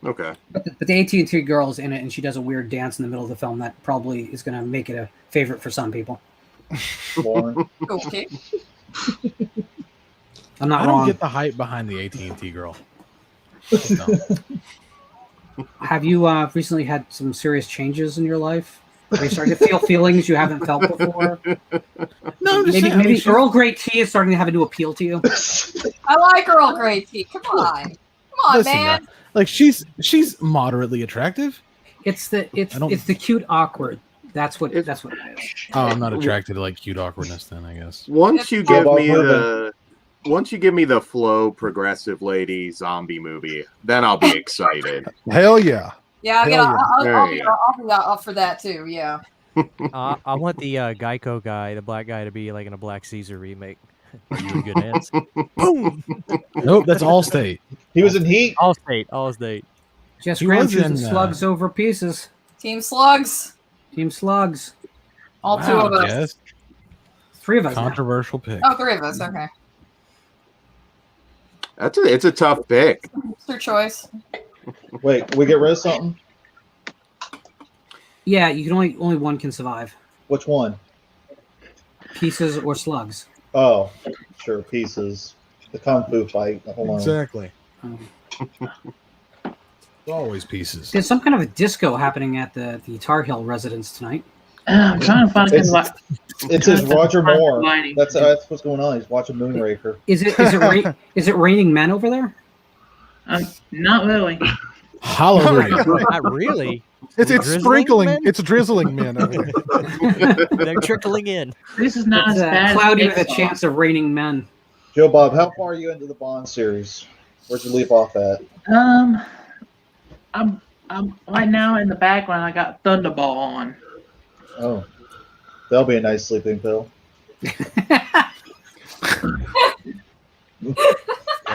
Okay. But the AT&T girl's in it, and she does a weird dance in the middle of the film that probably is going to make it a favorite for some people. Okay. I'm not I wrong. don't get the hype behind the AT&T girl. Have you recently had some serious changes in your life? Are you starting to feel feelings you haven't felt before? No, I'm just saying, maybe Earl Grey tea is starting to have a new appeal to you. I like Earl Grey tea. Come on, Listen, man. like she's moderately attractive. It's the cute awkward. That's what it is. Oh, I'm not attracted to like cute awkwardness. Then I guess Once you give me the flow progressive lady zombie movie, then I'll be excited. Hell yeah. Yeah, I'll be up for that too. Yeah. I want the Geico guy, the black guy, to be like in a Black Caesar remake. You good hands. Boom. Nope, that's Allstate. He was in Heat. Allstate. Just He ran was through in, the slugs over pieces. Team Slugs. Team Slugs. All two of us. Yes. 3 of us. now. Controversial pick. Oh, 3 of us. Okay. It's a tough pick. It's your choice. Wait, we get rid of something? Yeah, you can only one can survive. Which one? Pieces or slugs. Oh, sure, pieces. The kung fu fight. Hold on. Exactly. Always pieces. There's some kind of a disco happening at the Tar Heel residence tonight. I'm trying to find It's his Roger Moore. That's what's going on. He's watching Moonraker. Is it raining men over there? Not really. Hallelujah. Not really. It's Drizzling sprinkling. men? It's drizzling men over there. They're trickling in. This is not It's as bad cloudy as with a Jigsaw. chance of raining men. Joe Bob, how far are you into the Bond series? Where'd you leave off at? I'm right now in the background. I got Thunderball on. Oh, that'll be a nice sleeping pill.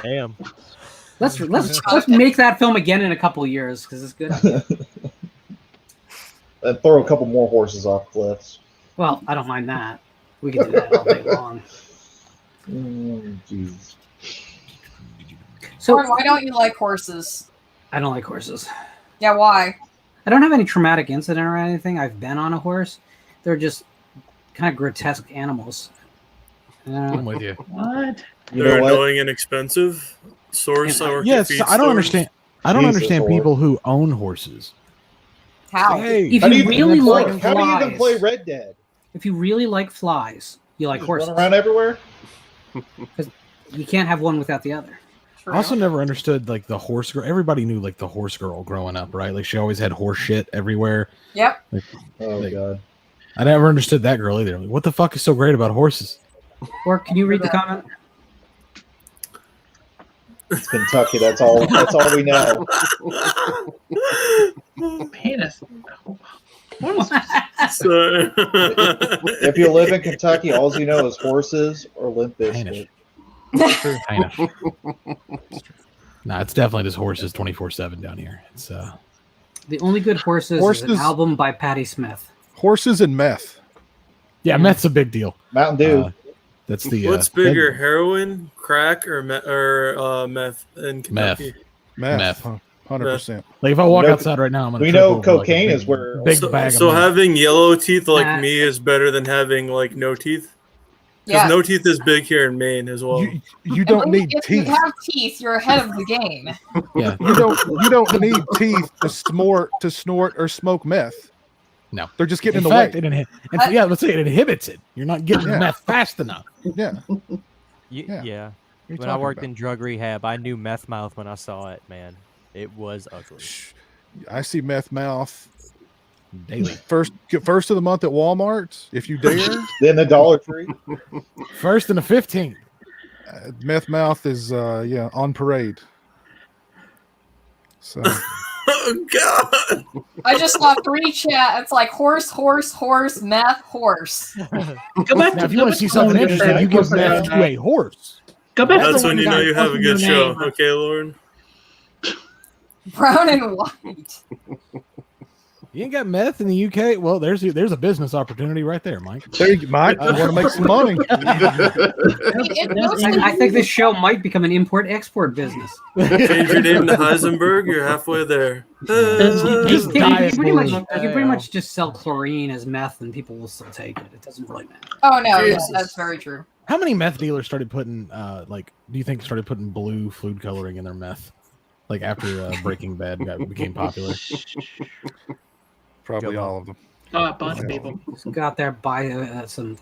Damn. Let's make that film again in a couple years because it's good. And throw a couple more horses off cliffs. Well, I don't mind that. We can do that all day long. Jesus. So why don't you like horses? I don't like horses. Yeah, why? I don't have any traumatic incident or anything. I've been on a horse. They're just kind of grotesque animals. I'm with you. What? They're annoying and expensive. Source or Yes, I don't understand. I don't Jesus, understand Lord. people who own horses. How? Hey, If How do you you really even like play, how do you even flies, play Red Dead? if you really like flies, you like Just horses. run around everywhere? You can't have one without the other. I also never understood like the horse girl. Everybody knew like the horse girl growing up, right? Like she always had horse shit everywhere. Yep. Oh god. I never understood that girl either. Like, what the fuck is so great about horses? Or can you read the comment? It's Kentucky. That's all we know. Penis. If you live in Kentucky, all you know is horses or Limp Bizkit. Kind of. Nah, it's definitely just horses 24/7 down here. It's The Only Good Horses is an album by Patti Smith. Horses and meth. yeah, meth's a big deal. Mountain Dew. That's the What's bigger, heroin, crack, or meth in Kentucky? Meth. 100%. Like if I walk No, outside right now, I'm gonna. we trip know over, like, a cocaine big- is where big So, bag. so of meth. having yellow teeth like me is better than having like no teeth. Because Yeah. no teeth is big here in Maine as well. You don't need If teeth. you have teeth, you're ahead of the game. Yeah. You don't need teeth to snort or smoke meth. No, they're just getting in, fact, the it way. yeah, let's say it inhibits it. You're not getting Yeah. meth fast enough. Yeah. Yeah. you When I talking worked about? in drug rehab, I knew meth mouth when I saw it, man. It was ugly. I see meth mouth daily. First of the month at Walmart, if you dare. Then the Dollar Tree. First and the 15th. Meth Mouth is on parade. So Oh God! I just saw 3 chat. It's like horse, meth, horse. Go back Now, if you want to see something interesting, you give meth to a horse. Go back That's to when you know you have a good show. Okay, Lauren. Brown and white. You ain't got meth in the UK? Well, there's a business opportunity right there, Mike. There you go, Mike. I want to make some money. I think this show might become an import-export business. Change your name to Heisenberg. You're halfway there. You can pretty much just sell chlorine as meth, and people will still take it. It doesn't really matter. Oh no, yeah, Jesus. that's very true. How many meth dealers started putting do you think started putting blue food coloring in their meth? Like after Breaking Bad became popular? Probably all of them. Oh, a bunch of people. Just go out there, buy some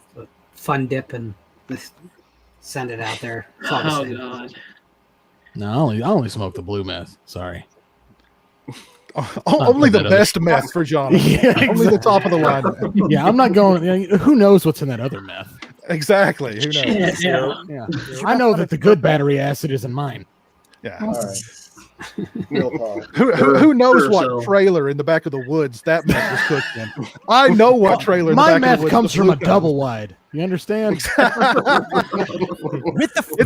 fun dip, and just send it out there. It's all the Oh same. God. No, I only smoke the blue meth. Sorry. Only the best meth for John. Yeah, Only the top of the line. Yeah, I'm not going. Who knows what's in that other meth? Exactly. Who knows? Yeah. I know that the good battery acid is in mine. Yeah. All right. Real talk. Who knows what so. trailer in the back of the woods that meth was cooked in? I know what trailer. In the My back of meth the woods comes the from blue a double wide. You understand?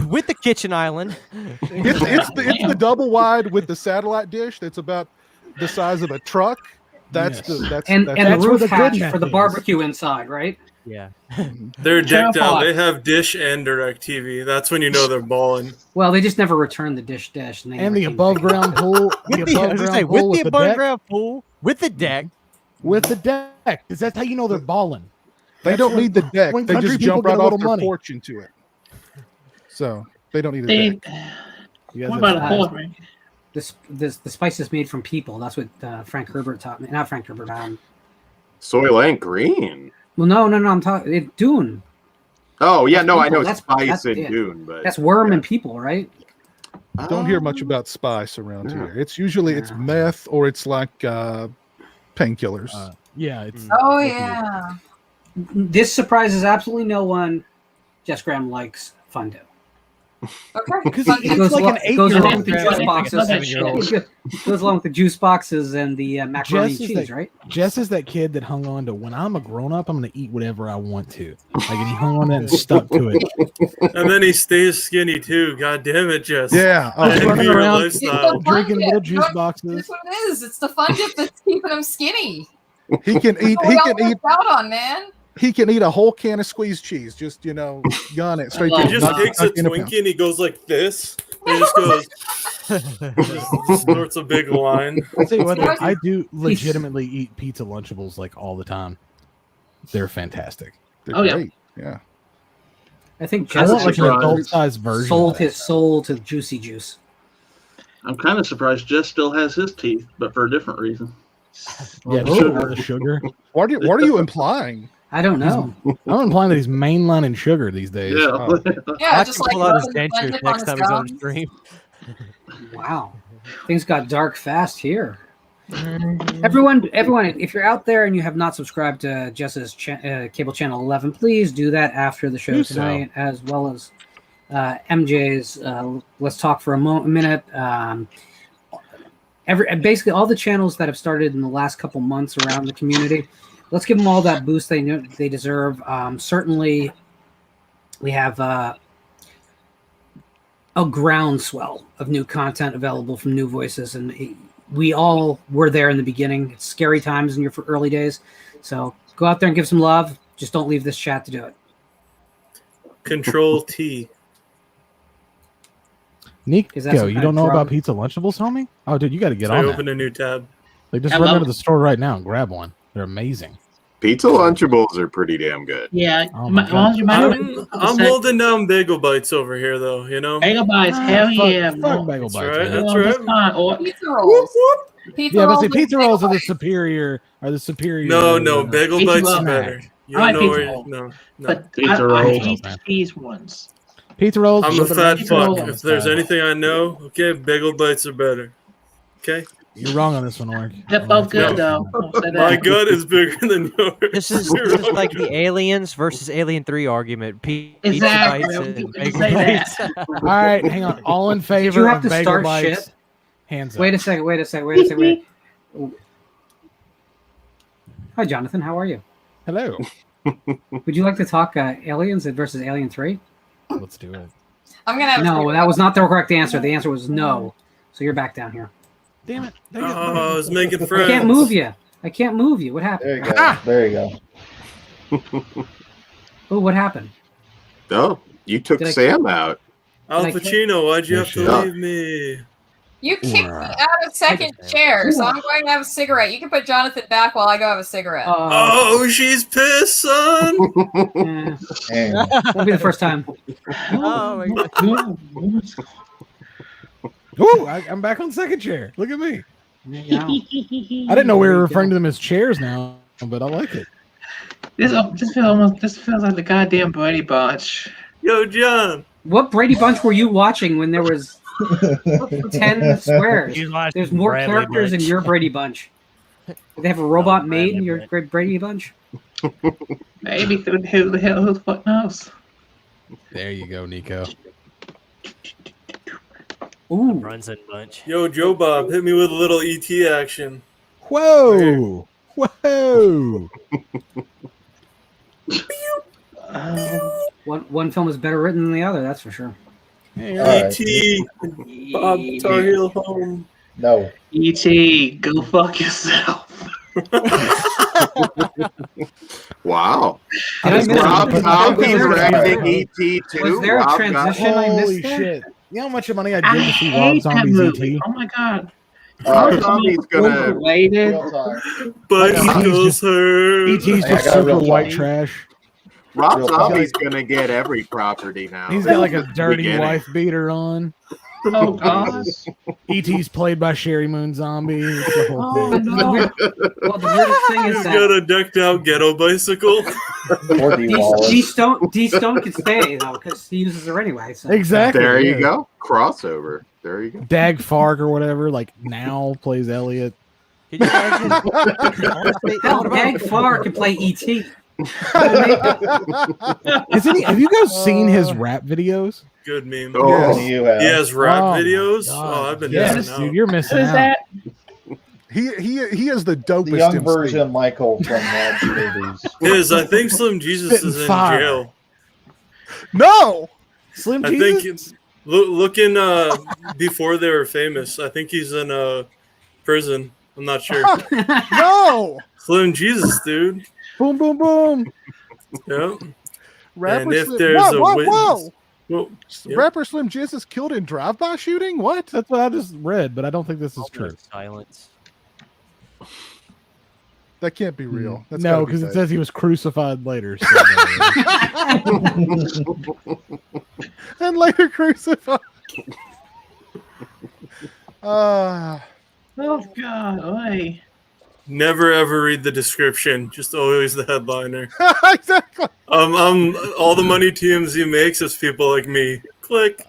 with the kitchen island. It's the double wide with the satellite dish that's about the size of a truck. That's Yes. that's And that's the where roof the good hatch meth for the is. barbecue inside, right? Yeah. They're decked Terrifying. out. They have Dish and DirecTV. That's when you know they're balling. Well, they just never returned the dish. And, they And never the came above back. ground pool. With the above ground pool, with the deck. With the deck. Because that's how you know they're balling. they That's don't when- need the deck. when They country just people jump get right a off little their money. porch into it. So they don't need a They, deck. You guys what have about a some- horse ring? The spice is made from people. That's what Frank Herbert taught me. Not Frank Herbert. Soylent Green. Well, no. I'm talking Dune. Oh yeah, no, I people. know That's- Spice that's and it. Dune, but That's worm and people, right? Don't hear much about spice around Yeah. here. It's usually it's meth or it's like painkillers. Yeah, it's Oh yeah. This surprises absolutely no one. Jess Graham likes fun dip. Okay. Because Fun it's dip. goes like along- an goes 8-year-old along with the grab juice like a boxes. 7-year-old. Goes along with the juice boxes and the macaroni Jess and is cheese, that- right? Jess is that kid that hung on to when I'm a grown up, I'm going to eat whatever I want to. Like, and he hung on to it and stuck to it. And then he stays skinny too. God damn it, Jess. Yeah. That running could be your around- It's lifestyle. the fun Drinking dip. little juice That's boxes. what it is. It's the fun dip that's keeping him skinny. He can eat. That's what He we all can eat. worked out on, man. He can eat a whole can of squeezed cheese. Just gun it straight. He to He his just nut- takes a nut in pound. Twinkie and he goes like this. He just goes, just snorts a big line. I'll tell you what, Surprising. I do legitimately eat pizza Lunchables like all the time. They're fantastic. They're Oh, yeah. great. Yeah. I think I'm I Jess want like an surprised. adult-sized version. sold of that. his soul to Juicy Juice. I'm kind of surprised Jess still has his teeth, but for a different reason. Yeah, Oh. sugar. The sugar. What are you implying? I don't know. I'm implying that he's mainlining sugar these days. Yeah. Oh. Yeah, Watch just him like pull out his rubbing the fun dentures dip on next his time he's on gums. stream. Wow, things got dark fast here. Everyone, if you're out there and you have not subscribed to Jess's cable channel 11, please do that after the show Do so. tonight, as well as MJ's. Let's talk for a minute. Basically all the channels that have started in the last couple months around the community. Let's give them all that boost they deserve. Certainly, we have a groundswell of new content available from new voices, and we all were there in the beginning. It's scary times in your early days, so go out there and give some love. Just don't leave this chat to do it. Control T. Is that Nico, some you kind don't of know drug? about pizza Lunchables, homie? Oh, dude, you got to get I on open that. a new tab. Like, just I run love into the store right now and grab one. They're amazing. Pizza Lunchables are pretty damn good. Yeah. Oh my As long as you mind I'm holding down bagel bites over here, though. You know. Bagel bites, hell yeah. Fuck bagel That's bites. right. man. That's right. Or Pizza rolls. Pizza Yeah, but rolls. see, with pizza bagel rolls are the bites. superior. No, bagel Pizza bites roll. are better. You I like know pizza where? roll. No. but Pizza I rolls. hate Man. these ones. Pizza rolls. I'm a little bit fat of pizza fuck. rolls. If there's anything I know, okay, bagel bites are better. Okay. You're wrong on this one, Org. They're both good though. My gut is bigger than yours. This is like the Aliens versus Alien 3 argument. Pizza Exactly. bites and You bagel say that. bites. All right, hang on. All in favor you have of to bagel start bites? shit? Hands up. Wait a second. Hi, Jonathan. How are you? Hello. Would you like to talk Aliens versus Alien 3? Let's do it. I'm gonna have No, that was not the correct answer. The answer was no. So you're back down here. Damn it. Oh, I was making I friends. can't move you. I can't move you. What happened? There you go. There you go. Oh, what happened? Oh, you took Did I- Sam out. Al Did I Pacino, why'd you have to Yeah. leave me? You kicked me out of second chair, so I'm going to have a cigarette. You can put Jonathan back while I go have a cigarette. Oh, she's pissed, son. Won't be the first time. Oh my God. Ooh, I'm back on second chair. Look at me. Yeah. I didn't know we were referring to them as chairs now, but I like it. This feels like the goddamn Brady Bunch. Yo, John. What Brady Bunch were you watching when there was 10 squares? There's more Bradley characters in Bunch. your Brady Bunch. Did they have a robot maid in your Brady Bunch? Maybe who the fuck knows? There you go, Nico. Ooh. Brunson bunch. Yo, Joe Bob, hit me with a little ET action. Whoa! Whoa! One film is better written than the other, that's for sure. E.T. Bob Tar Heel home. No. E.T., go fuck yourself. Wow. Did I Is miss Rob it? Zombie Was there- directing E.T. too? Was there a Rob transition I Holy missed there? shit. You know how much money I I did to see Rob hate that Zombie's movie. ET? Oh my god. Rob Zombie's gonna. Related. But E.T.'s he goes her. ET's I just got super real white talk. trash. Rob Real Zombie's gonna get every property now. He's got like a That's the dirty beginning. wife beater on. Oh god. ET's played by Sherry Moon Zombie. It's the whole Oh thing. no. Well, the weirdest thing He's is got that a decked out ghetto bicycle. Or D Wallace. Stone can stay though because he uses her anyway. So. Exactly. There you yeah. go. Crossover. There you go. Dag Fark or whatever, like now plays Elliot. Can you imagine? Honestly, Hell, what about- Dag Farr can play E.T. Have you guys seen his rap videos? Good meme. Oh, You have. He has rap Oh my videos. God. Oh, I've been Yes, missing dude, out. you're missing What is out. that? He is the dopest. The young MC. version of Michael from Rob's movies. I think Slim Jesus Spitting is in fire. jail. No. Slim I Jesus? think it's looking before they were famous. I think he's in prison. I'm not sure. No. Slim Jesus, dude. Boom, boom, boom. Yep. Rapper And if Slim. there's whoa, a whoa, witness, whoa. well, yep. Rapper Slim Jesus killed in drive-by shooting? What? That's what I just read, but I don't think this is true. Silence. That can't be real. That's No, gotta be because it fake. says he was crucified later. So and later crucified. Uh, Oh god. Oi. Never ever read the description. Just always the headliner. exactly. All the money TMZ makes is people like me. Click.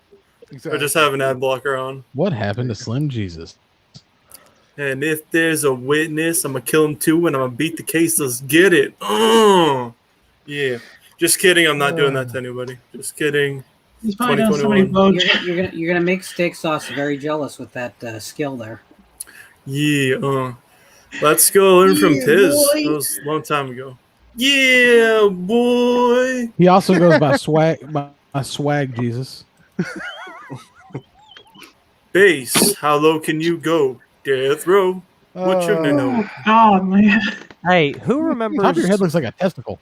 Exactly. Or just have an ad blocker on. what happened to Slim Jesus? And if there's a witness, I'm gonna kill him too, and I'm gonna beat the case. Let's get it. Yeah. Just kidding. I'm not doing that to anybody. Just kidding. He's probably done so many 2021. votes. You're gonna make steak sauce very jealous with that skill there. Yeah. Let's go learn from Yeah, Tiz. boy. That was a long time ago. Yeah, boy. He also goes by swag Jesus. Bass. How low can you go? Death row. What you know? Oh man. Hey, who remembers? Top of your head looks like a testicle.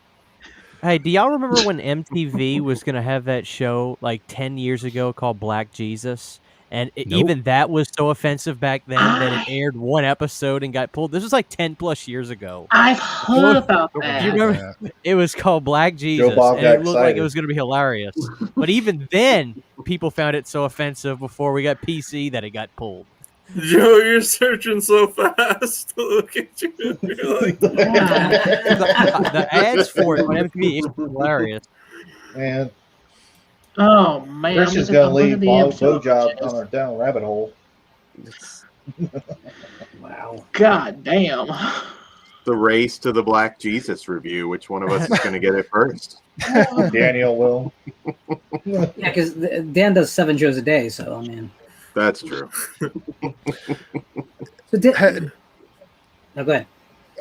Hey, do y'all remember when MTV was gonna have that show like 10 years ago called Black Jesus? And even that was so offensive back then that it aired one episode and got pulled. This was like 10 plus years ago. I've heard about that. You remember? It was called Black Jesus, Bob and got it looked like it excited. was going to be hilarious. But even then, people found it so offensive before we got PC that it got pulled. Joe, you're searching so fast. Look at you. You're like, The ads for it on MTV is hilarious. And Oh man. Christian's I'm gonna looking leave at the Bob episode. Blowjob on our down rabbit hole. Wow. God damn. The race to the Black Jesus review. Which one of us is going to get it first? Daniel will. Yeah, because Dan does 7 shows a day, so I mean. That's true. So Dan, no, go ahead.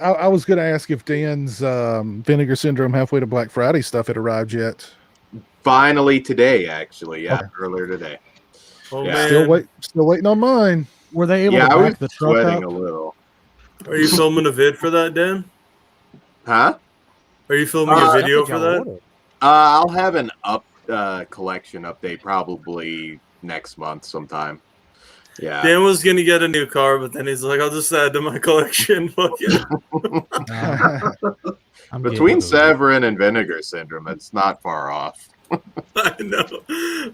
I was going to ask if Dan's Vinegar Syndrome halfway to Black Friday stuff had arrived yet. Finally today, actually. Yeah, earlier today. Oh, Yeah. man. Still waiting on mine. Were they able Yeah, to I was back the truck sweating up? a little. Are you filming a vid for that, Dan? Huh? Are you filming a video for that? I'll have an collection update probably next month sometime. Yeah. Dan was gonna get a new car, but then he's like, "I'll just add to my collection." Fuck it. Between Severin and Vinegar Syndrome, it's not far off. I know.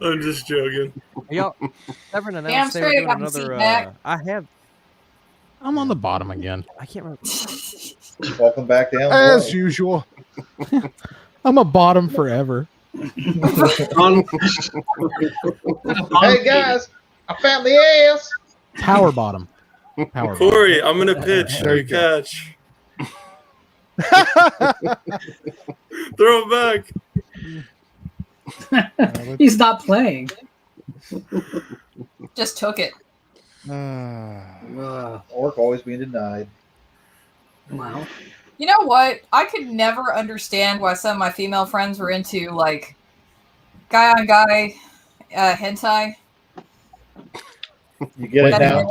I'm just joking. Y'all, Severin Damn announced they were straight, I doing got the seat another. back. I'm on the bottom again. I can't remember. Welcome back down. As usual. I'm a bottom forever. Hey guys, I found the ass. Power bottom. Power Corey, I'm gonna pitch. There You you go. catch. Throw it back. He's not playing. Just took it. Orc always being denied. Wow. You know what? I could never understand why some of my female friends were into like guy on guy hentai. You get it now.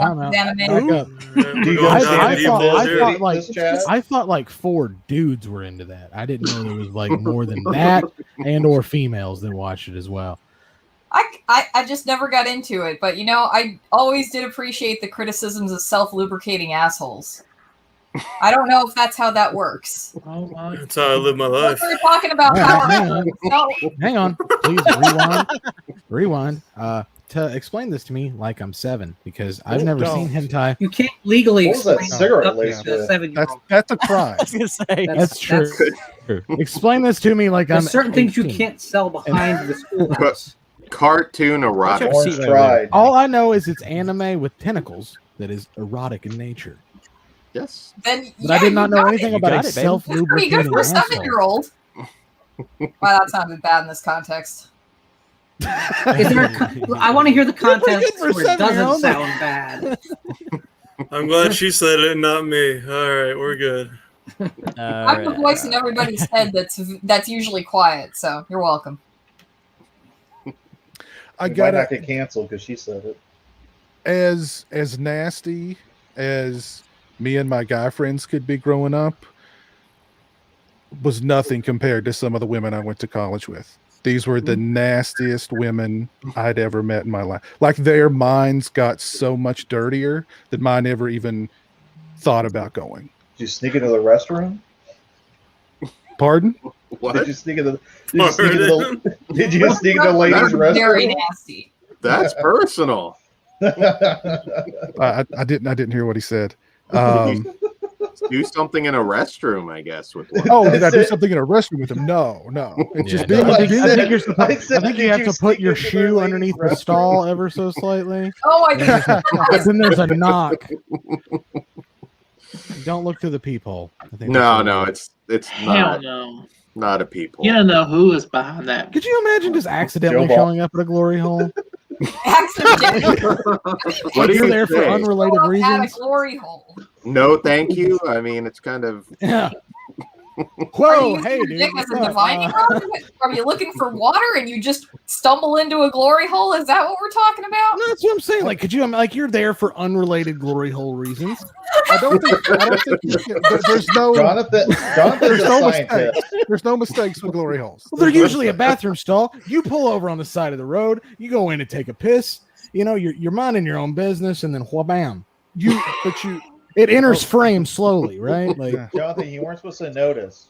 I thought like 4 dudes were into that. I didn't know there was like more than that and or females that watched it as well. I just never got into it, but you know, I always did appreciate the criticisms of self-lubricating assholes. I don't know if that's how that works. That's how I live my life. We're talking about power. Hang on, please rewind. To explain this to me like I'm 7 because I've never seen hentai. You can't legally What was that explain cigarette something lace to a with? 7-year-old. That's a crime. I was gonna say That's true. Explain this to me like I'm There's certain things you 18. can't sell behind the schoolhouse. Cartoon erotic. Orange tried. All I know is it's anime with tentacles that is erotic in nature. Yes. Then, But I did not know anything You about got a it, baby. self-lubricating pretty good for a asshole. 7-year-old. Wow, that sounded bad in this context. Is there I want to hear the context for where it doesn't 7-year-old. sound bad. I'm glad she said it, not me. All right, we're good. I'm the voice in everybody's head that's usually quiet, so you're welcome. I Might got not get canceled because she said it. as nasty as me and my guy friends could be growing up was nothing compared to some of the women I went to college with. These were the nastiest women I'd ever met in my life. Like their minds got so much dirtier that mine never even thought about going. Did you sneak into the restroom? Pardon? What? Did you sneak into the ladies' Very restroom? nasty. That's personal. I didn't hear what he said. Do something in a restroom, I guess. With one. Oh, did I do something in a restroom with him? No. It's just being. I think you're supposed, I said, I think you did have you to sneak put your into the shoe ladies' underneath the restroom? stall ever so slightly. Oh, I did. But then there's a knock. Don't look through the peephole. I think No, it's Hell not no. not a people. You don't know who is behind that. Could you imagine just accidentally Joe Ball. showing up at a glory hole? What do You're you there for say? unrelated At a reasons. glory hole. No, thank you. I mean, it's kind of Yeah. Are Whoa, you hey, using your dude. dick as what's a up? divining rod? Are you looking for water and you just stumble into a glory hole? Is that what we're talking about? No, that's what I'm saying. Like, could you like you're there for unrelated glory hole reasons? I don't think there's no Jonathan's there's a no scientist. mistakes. There's no mistakes with glory holes. Well, they're usually a bathroom stall. You pull over on the side of the road. You go in to take a piss. You know, you're minding your own business, and then wha-bam. It enters frame slowly, right? Like, Jonathan, you weren't supposed to notice.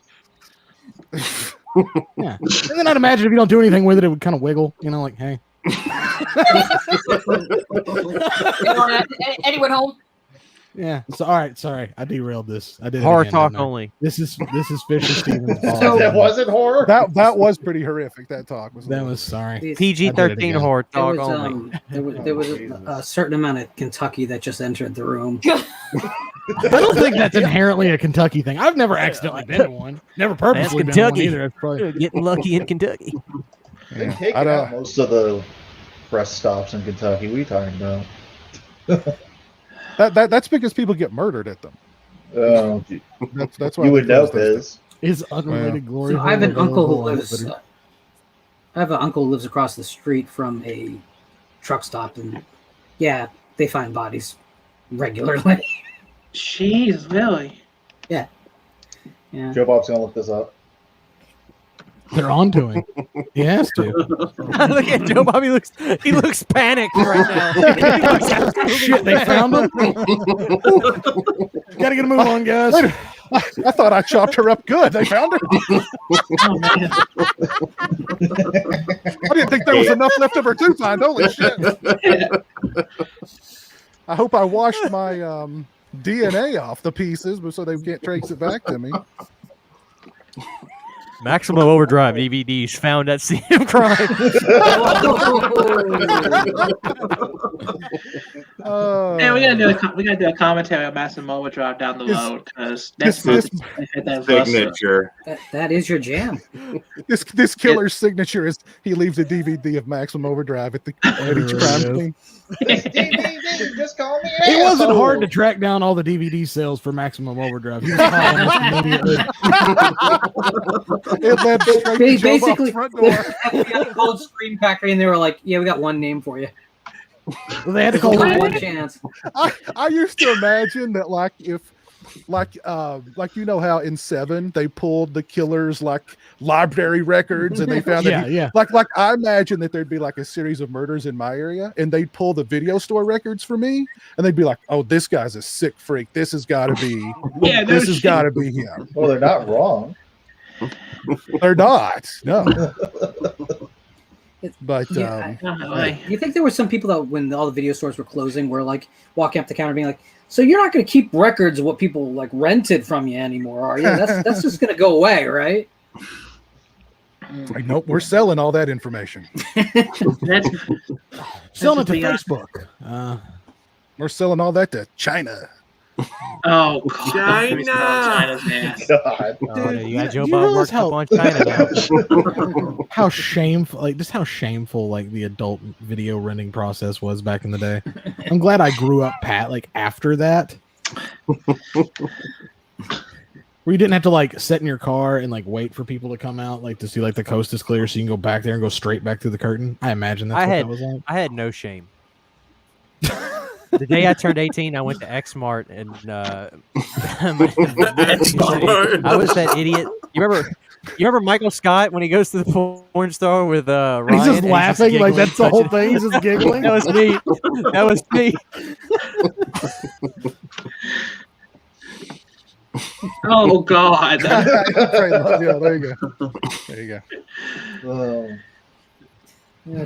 yeah. And then I'd imagine if you don't do anything with it, it would kind of wiggle. You know, like, hey. Anyone home? Yeah. So all right, sorry, I derailed this. I did it Horror again, talk didn't I? only. This is Fisher Stevens. That wasn't horror. That was pretty horrific. That talk was. That was sorry. These- PG-13 horror There talk was, only. there was a certain amount of Kentucky that just entered the room. I don't think that's inherently a Kentucky thing. I've never accidentally been to one. Never purposely been to one Kentucky. either. That's probably... Getting lucky in Kentucky. They've taken out most of the rest stops in Kentucky. What are you talking about? That's because people get murdered at them. Oh, That's why you would they know, close those Biz. Is unrelated glory. So I have an hole uncle who available on lives. Twitter? I have an uncle who lives across the street from a truck stop, and yeah, they find bodies regularly. Jeez, really? Yeah. Joe Bob's gonna look this up. They're on to him. He has to. Look at Joe Bob. He looks panicked right now. He looks absolutely Shit, they found him. Gotta get a move on, guys. I thought I chopped her up good. They found her. Oh, man. I didn't think there was enough left of her to find. Holy shit! I hope I washed my DNA off the pieces, but so they can't trace it back to me. Maximum Overdrive DVDs found at scene of crime. Hey, we gotta do a commentary on Maximum Overdrive down the road because that's signature. That is your jam. This killer's signature is he leaves a DVD of Maximum Overdrive at each crime scene. Just call me. It wasn't hard to track down all the DVD sales for Maximum Overdrive. He was calling us immediately. It led straight to Joe Basically, Bob's front door. they called Screen Packer and they were like, "Yeah, we got one name for you." Well, they had to call one chance. I used to imagine that like you know how in 7 they pulled the killer's like library records and they found that like I imagine that there'd be like a series of murders in my area and they'd pull the video store records for me and they'd be like, oh, this guy's a sick freak, this has got to be this has got to be him. Well, they're not wrong. They're not, no. But you think there were some people that when all the video stores were closing were like walking up the counter being like, so you're not going to keep records of what people like rented from you anymore, are you? That's just going to go away, right? Like, nope, we're selling all that information. Selling it to Facebook. We're selling all that to China. Oh, God. China. God. Oh, you got Joe Bob worked up on China now. How shameful, like just how shameful, like the adult video renting process was back in the day. I'm glad I grew up, Pat. Like after that, where you didn't have to like sit in your car and like wait for people to come out, like to see like the coast is clear, so you can go back there and go straight back through the curtain. I imagine that's what that was like. I had no shame. The day I turned 18, I went to X-Mart and I was that idiot. You remember Michael Scott when he goes to the porn store with Ryan? He's just laughing, like that's the whole thing. He's just giggling. That was me. That was me. Oh, God. Yeah, there you go. There you go.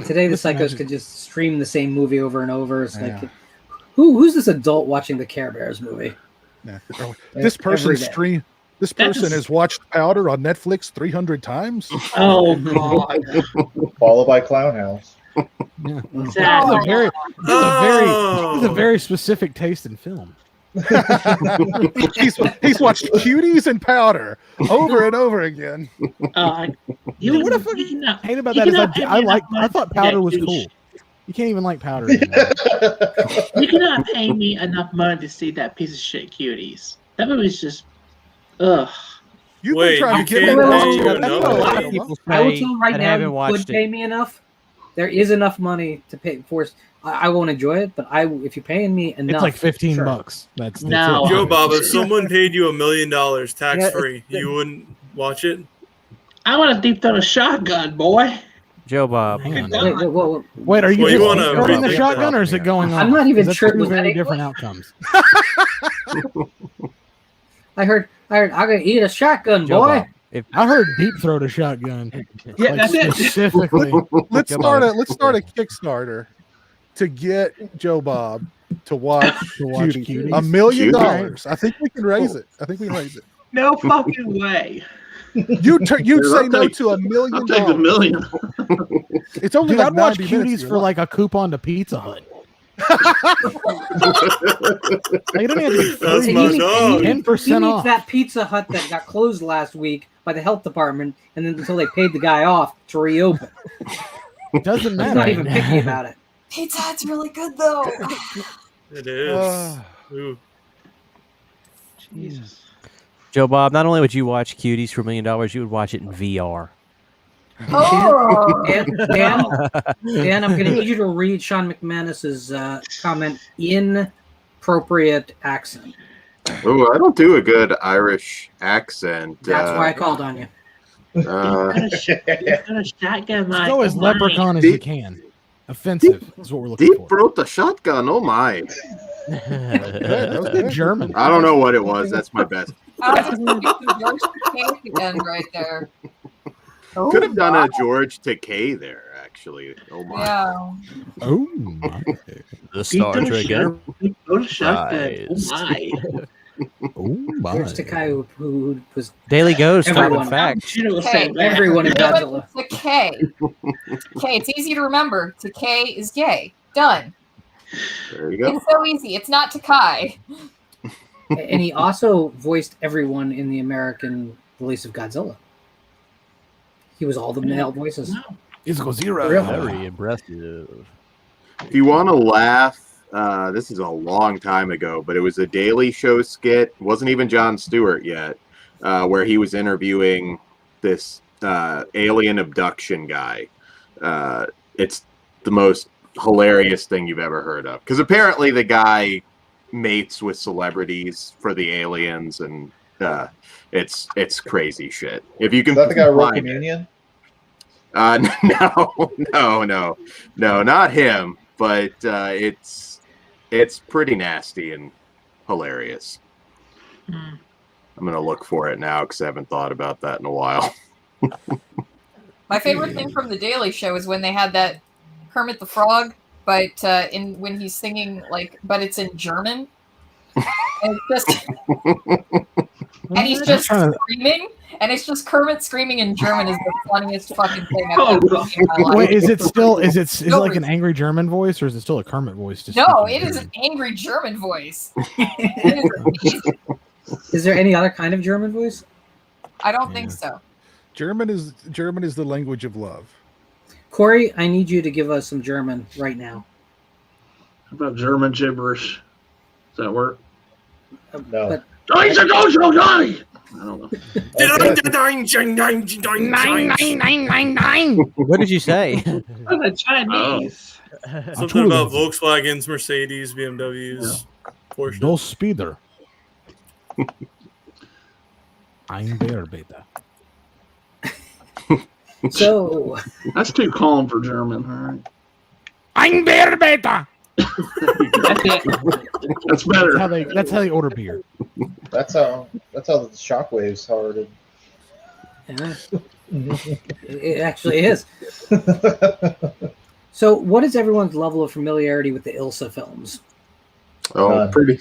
Today the psychos could just stream the same movie over and over. It's like, who's this adult watching the Care Bears movie? Yeah. This person has watched Powder on Netflix 300 times. Oh, God. Followed by Clown House. Yeah. It's a very specific taste in film. he's watched Cuties and Powder over and over again. What I hate about that is I thought Powder was cool. You can't even like Powder anymore. You cannot pay me enough money to see that piece of shit Cuties. That movie's just, ugh. You've Wait, been trying to you get can't me pay you enough A lot money. of people I will tell you right now, you could pay me enough. There is enough money to pay for. I won't enjoy it, but if you're paying me enough, It's like $15. sure. That's No. it. Joe Bob, if someone paid you $1 million tax free, you wouldn't watch it? I want to deep throw a shotgun, boy. Joe Bob. Hang on. Wait, are you Well, you just wanna throwing the rethink shotgun that. or is it going on? I'm not even That's sure it two was very that different outcomes. I heard I'm gonna eat a shotgun, Joe boy. Bob, I heard deep throat a shotgun. Yeah, like, that's it. specifically. Let's start a Kickstarter to get Joe Bob to watch Cuties. $1 million. I think we can raise it. No fucking way. You'd say no to $1 million. I'll take the million. It's only Dude, like I'd watch 90 minutes Cuties for like a coupon to Pizza Hut. You don't have to be That's free. my dog. 10% off. That Pizza Hut that got closed last week by the health department, and then until they paid the guy off to reopen. Doesn't matter. He's not even picky about it. Pizza Hut's really good though. It is. Ooh. Jesus. Joe Bob, not only would you watch Cuties for $1 million, you would watch it in VR. Oh. Dan, I'm going to need you to read Sean McManus's comment in appropriate accent. Oh, I don't do a good Irish accent. That's why I called on you. He's got a shotgun. Go as leprechaun as you can. Offensive is what we're looking Deep for. throat the shotgun. Oh my! That was good German. I don't know what it was. That's my best. I was just George Takei at the end right there. Could have done a George Takei there, actually. Oh my! Yeah. Oh my! The Star Trek Go to shotgun. Enterprise. Oh my. Oh my! George Takei, who was Daily Ghost, Everyone. fun fact. everyone in Godzilla. Takei. Okay, it's easy to remember. Takei is gay. Done. There you go. It's so easy. It's not Takai. And he also voiced everyone in the American release of Godzilla. He was all the male voices. It's Godzilla. Really? Very impressive. If you want to laugh, this is a long time ago, but it was a Daily Show skit. It wasn't even Jon Stewart yet, where he was interviewing this alien abduction guy. It's the most hilarious thing you've ever heard of, because apparently the guy mates with celebrities for the aliens, and it's crazy shit. If you can, Is that the guy who wrote find it. Communion? No, not him. But it's pretty nasty and hilarious. I'm gonna look for it now because I haven't thought about that in a while. My favorite thing from the Daily Show is when they had that Kermit the Frog, but when he's singing but it's in German, and he's just screaming, and it's just Kermit screaming in German is the funniest fucking thing I've ever seen in my life. Wait, is it it like an angry German voice, or is it still a Kermit voice? No, it is an angry German voice. It is amazing. Is there any other kind of German voice? I don't think so. German is the language of love. Corey, I need you to give us some German right now. How about German gibberish? Does that work? No. I don't know. What did you say? The Chinese. Something about Volkswagens, Mercedes, BMWs, Porsche. Dos Speeder. I'm there, beta. So that's too calm for German. All right. I'm there, beta. That's better. That's how they order beer. That's how the shockwaves started. It actually is. So, what is everyone's level of familiarity with the Ilsa films? Oh, pretty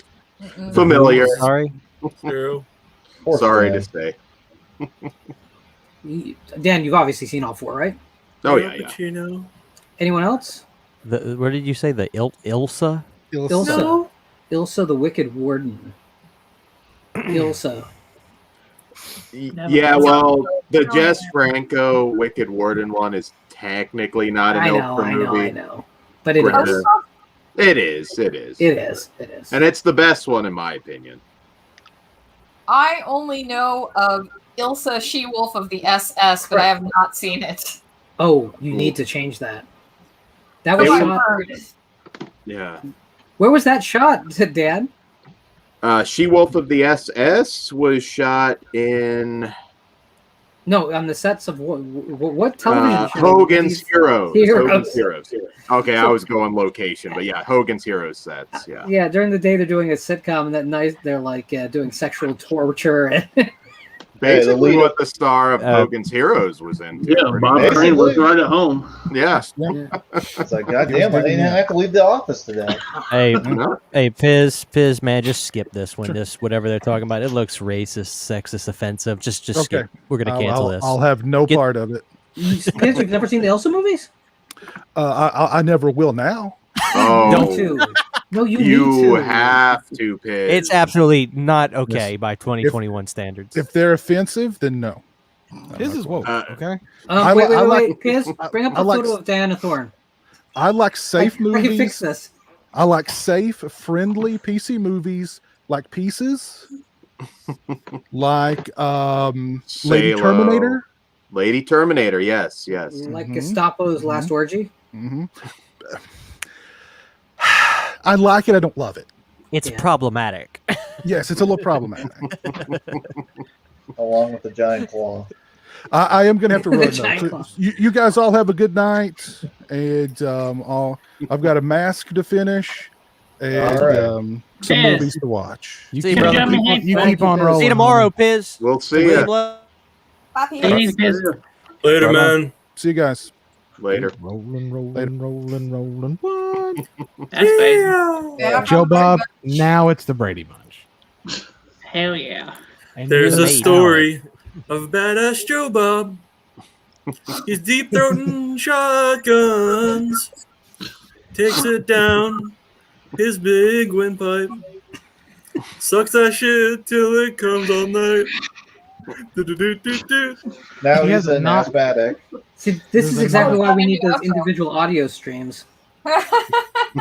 familiar. Sorry. True. Sorry to say. Dan, you've obviously seen all four, right? Oh yeah. Pacino. Anyone else? What did you say? The Ilsa? Ilsa, the Wicked Warden. Ilsa. Yeah, well, the Jess Franco Wicked Warden one is technically not an Ilsa movie. I know. But it is. It is. It is. And it's the best one, in my opinion. I only know of Ilsa, She-Wolf of the SS, but I have not seen it. Oh, you need to change that. That was shot. Yeah. Where was that shot, Dan? She-Wolf of the SS was shot in... No, on the sets of what television show? Hogan's Heroes. Heroes. Okay, I was going location, but yeah, Hogan's Heroes sets. Yeah. Yeah, during the day they're doing a sitcom, and at night they're like doing sexual torture. basically what the star of Hogan's Heroes was in. Yeah, Bob Crane was right at home. Yeah. It's like, goddamn, I didn't have to leave the office today. Hey, hey, Piz, man, just skip this one. This whatever they're talking about, it looks racist, sexist, offensive. Just skip. We're gonna cancel this. I'll have no part of it. Piz, you've never seen the Ilsa movies? I never will now. Oh, Don't too. No, you need you to. have to, Piz. It's absolutely not okay by 2021 standards. If they're offensive, then no. His is woke, okay? Wait, Piz, bring up the photo of Diana Thorne. I like safe I movies. can fix this. I like safe, friendly PC movies like Pieces, like Lady Terminator. Lady Terminator, yes. Like Gestapo's Last Orgy. Mm-hmm. I like it. I don't love it. It's problematic. Yes, it's a little problematic. Along with the giant claw. I am going to have to run though. You guys all have a good night, and I've got a mask to finish and some movies to watch. You keep on rolling. See you tomorrow, Piz. We'll see you. Later, man. See you guys. Later. Rolling. What? That's Joe Bob, now it's the Brady Bunch. Hell yeah. There's a story of badass Joe Bob. He's deep throating shotguns. Takes it down his big windpipe. Sucks that shit till it comes all night. Now he's an asthmatic. See, this is exactly why we need those individual audio streams.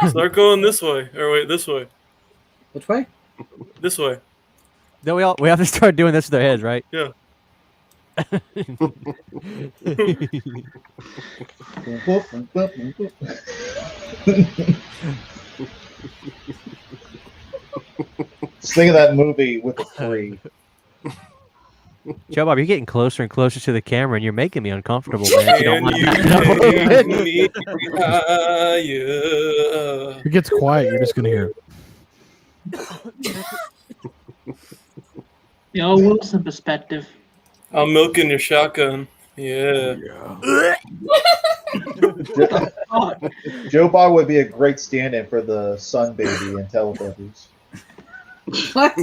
Start going this way. Or wait, this way. Which way? This way. No, we have to start doing this with our heads, right? Yeah. Just think of that movie with the three. Joe Bob, you're getting closer and closer to the camera, and you're making me uncomfortable, man. If you don't mind backing up a little bit. If it gets quiet, you're just going to hear The old Wilson perspective. I'm milking your shotgun. Yeah. Joe Bob would be a great stand-in for the Sun Baby in Teletubbies. What?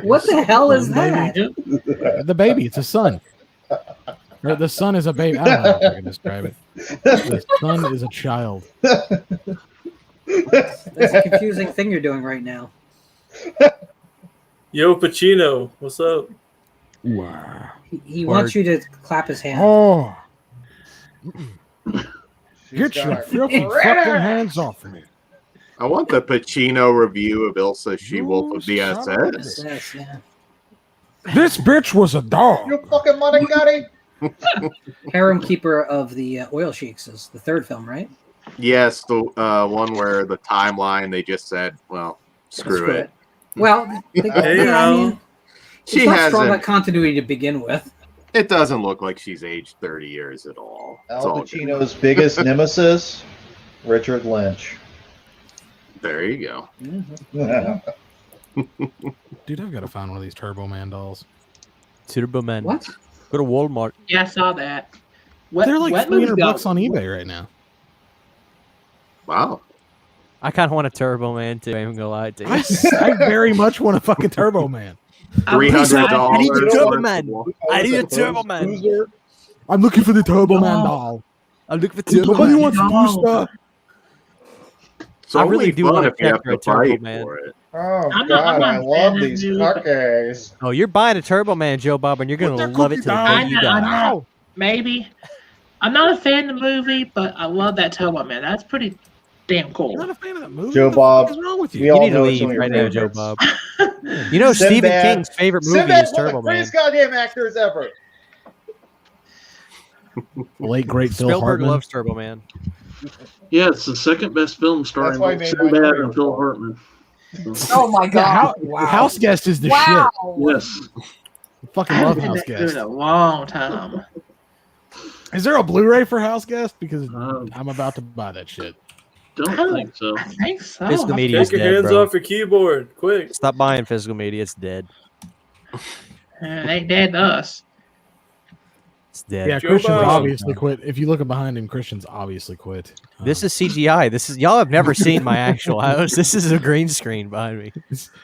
What the hell is that? the baby. It's a son. Or the son is a baby. I don't know how I can describe it. The son is a child. That's a confusing thing you're doing right now. Yo, Pacino, what's up? Wow. He wants you to clap his hand. Oh. Get your filthy fucking hands off me. I want the Pacino review of Ilsa She-Wolf of BSS. Yes, yeah. This bitch was a dog. You fucking money gutty. Harem Keeper of the Oil Sheiks is the third film, right? Yes, the one where the timeline, they just said, well, screw it. Well, I mean, she it's not has strong like continuity to begin with. It doesn't look like she's aged 30 years at all. It's Al all Pacino's biggest nemesis, Richard Lynch. There you go. Dude, I've got to find one of these Turbo Man dolls. Turbo Man. What? Go to Walmart. Yeah, I saw that. They're like $300 on eBay right now. Wow. I kind of want a Turbo Man too. I ain't gonna lie to you. I very much want a fucking Turbo Man. $300. I need a Turbo Man. I need a Turbo Man. I'm looking for the Turbo Man doll. I'm looking for Turbo Nobody Man. wants Booster. It's I only really do fun want if to you check have for a to Turbo fight Man. for it. Oh, I'm God, not I a fan love of these you. cupcakes. Oh, you're buying a Turbo Man, Joe Bob, and you're gonna love it to the day you die. know. Maybe. I'm not a fan of the movie, but I love that Turbo Man. That's pretty damn cool. You're not a fan of that movie? Joe What the Bob, fuck is wrong with we you? You all need to know it's leave one of right your now, Joe favorites. Bob. You know Stephen Sinbad. King's favorite movie Sinbad's is one of Turbo the Man. greatest goddamn actors ever. Late great Phil Spielberg Hartman. loves Turbo Man. Yeah, it's the second best film starring That's why I both made Sinbad my and Phil Hartman. Oh my god! House Guest is the Wow! Yes. shit. Fucking I love haven't House been through it Guest. in a long time. Is there a Blu-ray for House Guest? Because Um, I'm about to buy that shit. Don't think so. I think so. Physical media is Take your dead, hands bro. off your keyboard, quick. Stop buying physical media. It's dead. They dead to us. It's dead. Yeah, Joe Christian's Bob. obviously quit. If you look behind him, Christian's obviously quit. This is CGI. This is y'all have never seen my actual house. This is a green screen behind me.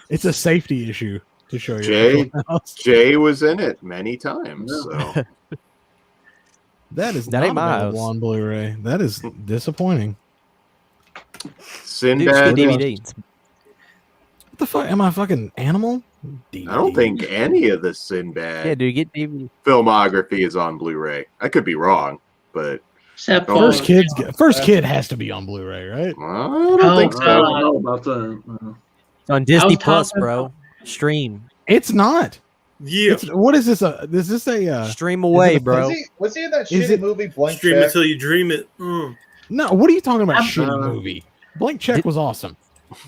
It's a safety issue to show you. Jay was in it many times. So. That is That not ain't my available house. on Blu-ray. That is disappointing. Sinbad. DVDs. What the fuck? Am I a fucking animal? I don't think any of the Sinbad Yeah, dude, get DVD. filmography is on Blu-ray. I could be wrong, but Except First Kid has to be on Blu-ray, right? I don't think I so. don't know about that. It's on Disney was Plus, talking bro. Stream. It's not. Yeah. What is this? Is this a Stream away, it a- bro. Was he in that Is shitty it- movie Blank Stream Check? until you dream it. No, what are you talking about? I'm- Shitty movie. Blank Check was awesome.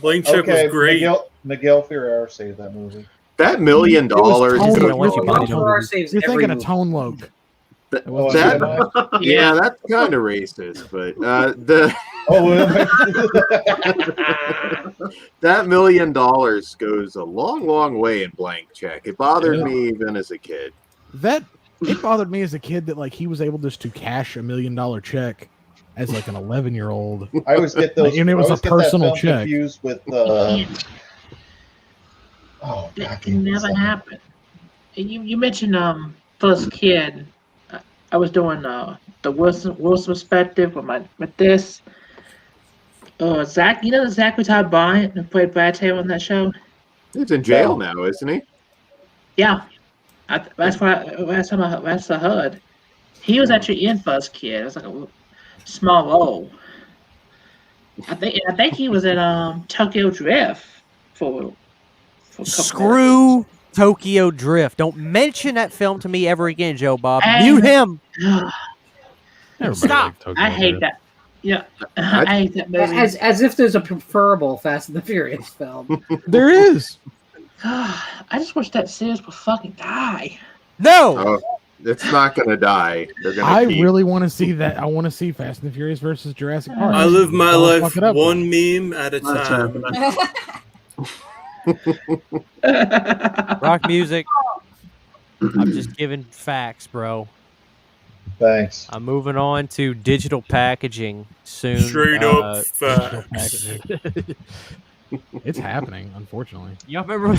Blank Check Okay, was great. Miguel Ferrer saved that movie. That $1 million. Tone- Just you're don't want you thinking buying of- Ferrer saves you're every thinking of movie. Tone Loc. Oh, That, yeah, that's kind of racist, but the that $1 million goes a long way in Blank Check. It bothered me even as a kid. It bothered me as a kid that like he was able just to cash $1 million check as like an 11-year-old. I always get those. And it was I always a get that personal film check. Confused with. Oh, That can never happen. And you mentioned First Kid. I was doing the Wilson perspective with this. Zach, you know the Zachary Todd Bryant who played Brad Taylor on that show? He's in jail now, isn't he? Yeah, that's what last time I heard. He was actually in First Kid. It was like a small role. I think he was in Tokyo Drift for a couple Screw Tokyo Drift. Don't mention that film to me ever again, Joe Bob. And- Mute him. Stop. I hate that. Yeah, I hate that movie. As if there's a preferable Fast and the Furious film. There is. I just wish that series would fucking die. No. Oh, it's not going to die. They're going to I keep. really want to see that. I want to see Fast and the Furious versus Jurassic Park. I live my Don't life fuck it up. one meme at a That's time. happening. Rock music. I'm just giving facts, bro. Thanks. I'm moving on to digital packaging soon. Straight up digital facts. packaging. It's happening, unfortunately. Y'all remember when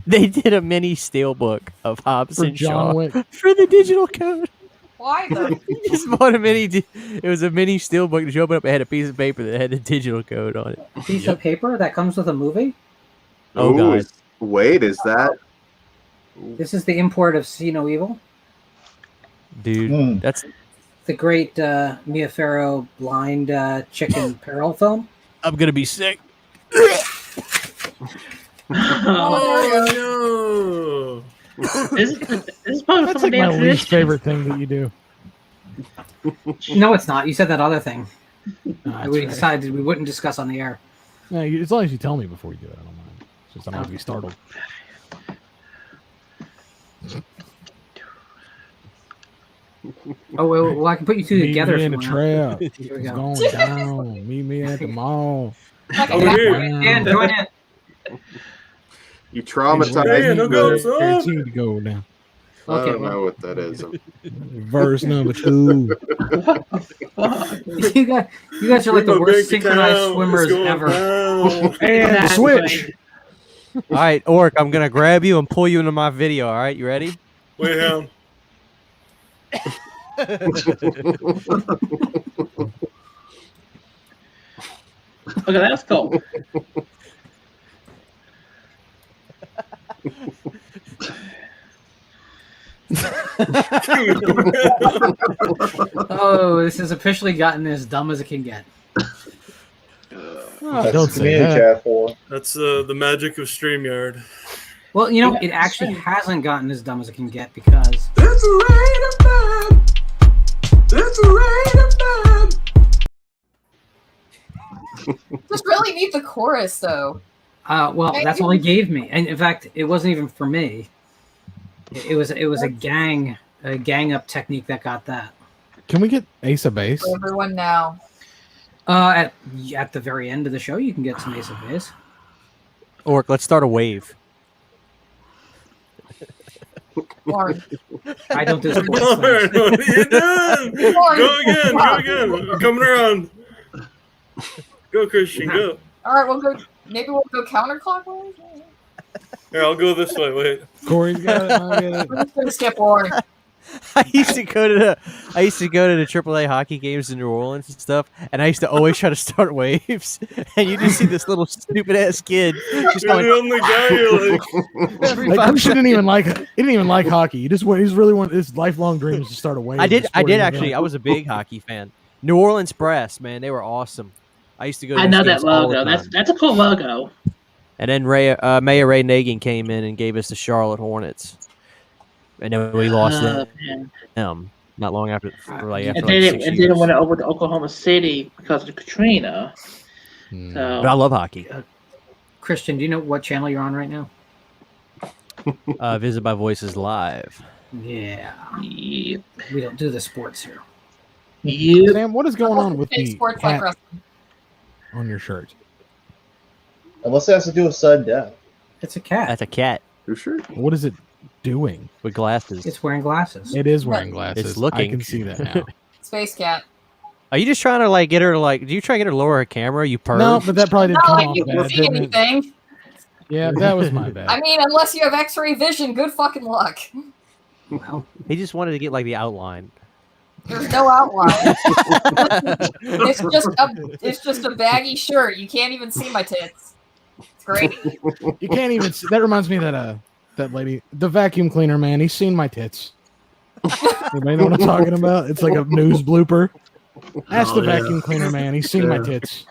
they did a mini steelbook of Hobbs For and John Shaw Wick. for the digital code? Why though? You just bought a mini. It was a mini steelbook. That you open up, it had a piece of paper that had the digital code on it. A piece of paper that comes with a movie? Oh, God. Wait, is that? This is the import of See No Evil. Dude, that's the great Mia Farrow blind chicken peril film. I'm gonna be sick. Oh no! This is probably That's from like my damn least tradition. favorite thing that you do. No, it's not. You said that other thing. That's We right. decided we wouldn't discuss on the air. No, as long as you tell me before you do it, I don't mind. It's just I'm not to be startled. Oh, well, I can put you two Meet together. me if in you the want. trap. Here we It's go. going down. Meet me at the mall. Over here. Dan, join in. You traumatized Hey, me. no goes up. Guaranteed to go down. I Okay, don't well. know what that is. Verse number 2. you guys are like the My worst bank synchronized account swimmers is going ever. down. And Exactly. switch. All right, Orc, I'm gonna grab you and pull you into my video. All right, you ready? Wait, down. Okay, that's cool. Oh, this has officially gotten as dumb as it can get. Oh, That's don't the say community that. chat for. That's the magic of StreamYard. Well, you know, it actually hasn't gotten as dumb as it can get because It's raining man. It's raining man. Just really need the chorus though. well, that's all he gave me, and in fact, it wasn't even for me. It was a gang up technique that got that. Can we get Ace of Base? For everyone now. At the very end of the show, you can get some Ace of Base. Orc, let's start a wave. Lauren. I don't do sports. Lauren, what are you doing? Go again. Go again. We're coming around. Go, Christian. Go. All right, we'll go. Maybe we'll go counterclockwise. Here, I'll go this way. Wait. Corey's got it. I get it. We're just gonna skip Lauren. I used to go to the AAA hockey games in New Orleans and stuff, and I used to always try to start waves. And you just see this little stupid ass kid just You're going. the only guy you're like. Every Like, 5 Christian didn't even like hockey. He really wanted his lifelong dream was to start a wave. I did sporting actually. event. I was a big hockey fan. New Orleans Brass, man, they were awesome. I used to go to I those know games that all the logo. time. That's a cool logo. And then Mayor Ray Nagin came in and gave us the Charlotte Hornets. And then we lost them not long after. And then went over to Oklahoma City because of Katrina. So, But I love hockey. Christian, do you know what channel you're on right now? Visit by Voices Live. Yeah. Yep. We don't do the sports here. Yep. Sam, what is going on with Big the sports like hat wrestling. on your shirt? Unless it has to do with sudden death. It's a cat. That's a cat. For sure. What is it doing? With glasses. It's wearing glasses. It is wearing glasses. It's looking. I can see that now. Space Cat. Are you just trying to like get her to like? Do you try to get her to lower her camera? You perv. No, but that probably didn't Not come like off you can bad, see didn't it? anything. Yeah, that was my bad. I mean, unless you have X-ray vision, good fucking luck. He just wanted to get like the outline. There's no outline. It's just a baggy shirt. You can't even see my tits. It's great. You can't even see. That reminds me of that lady, the vacuum cleaner man. He's seen my tits. Anybody know what I'm talking about? It's like a news blooper. Ask the vacuum cleaner man. He's seen my tits.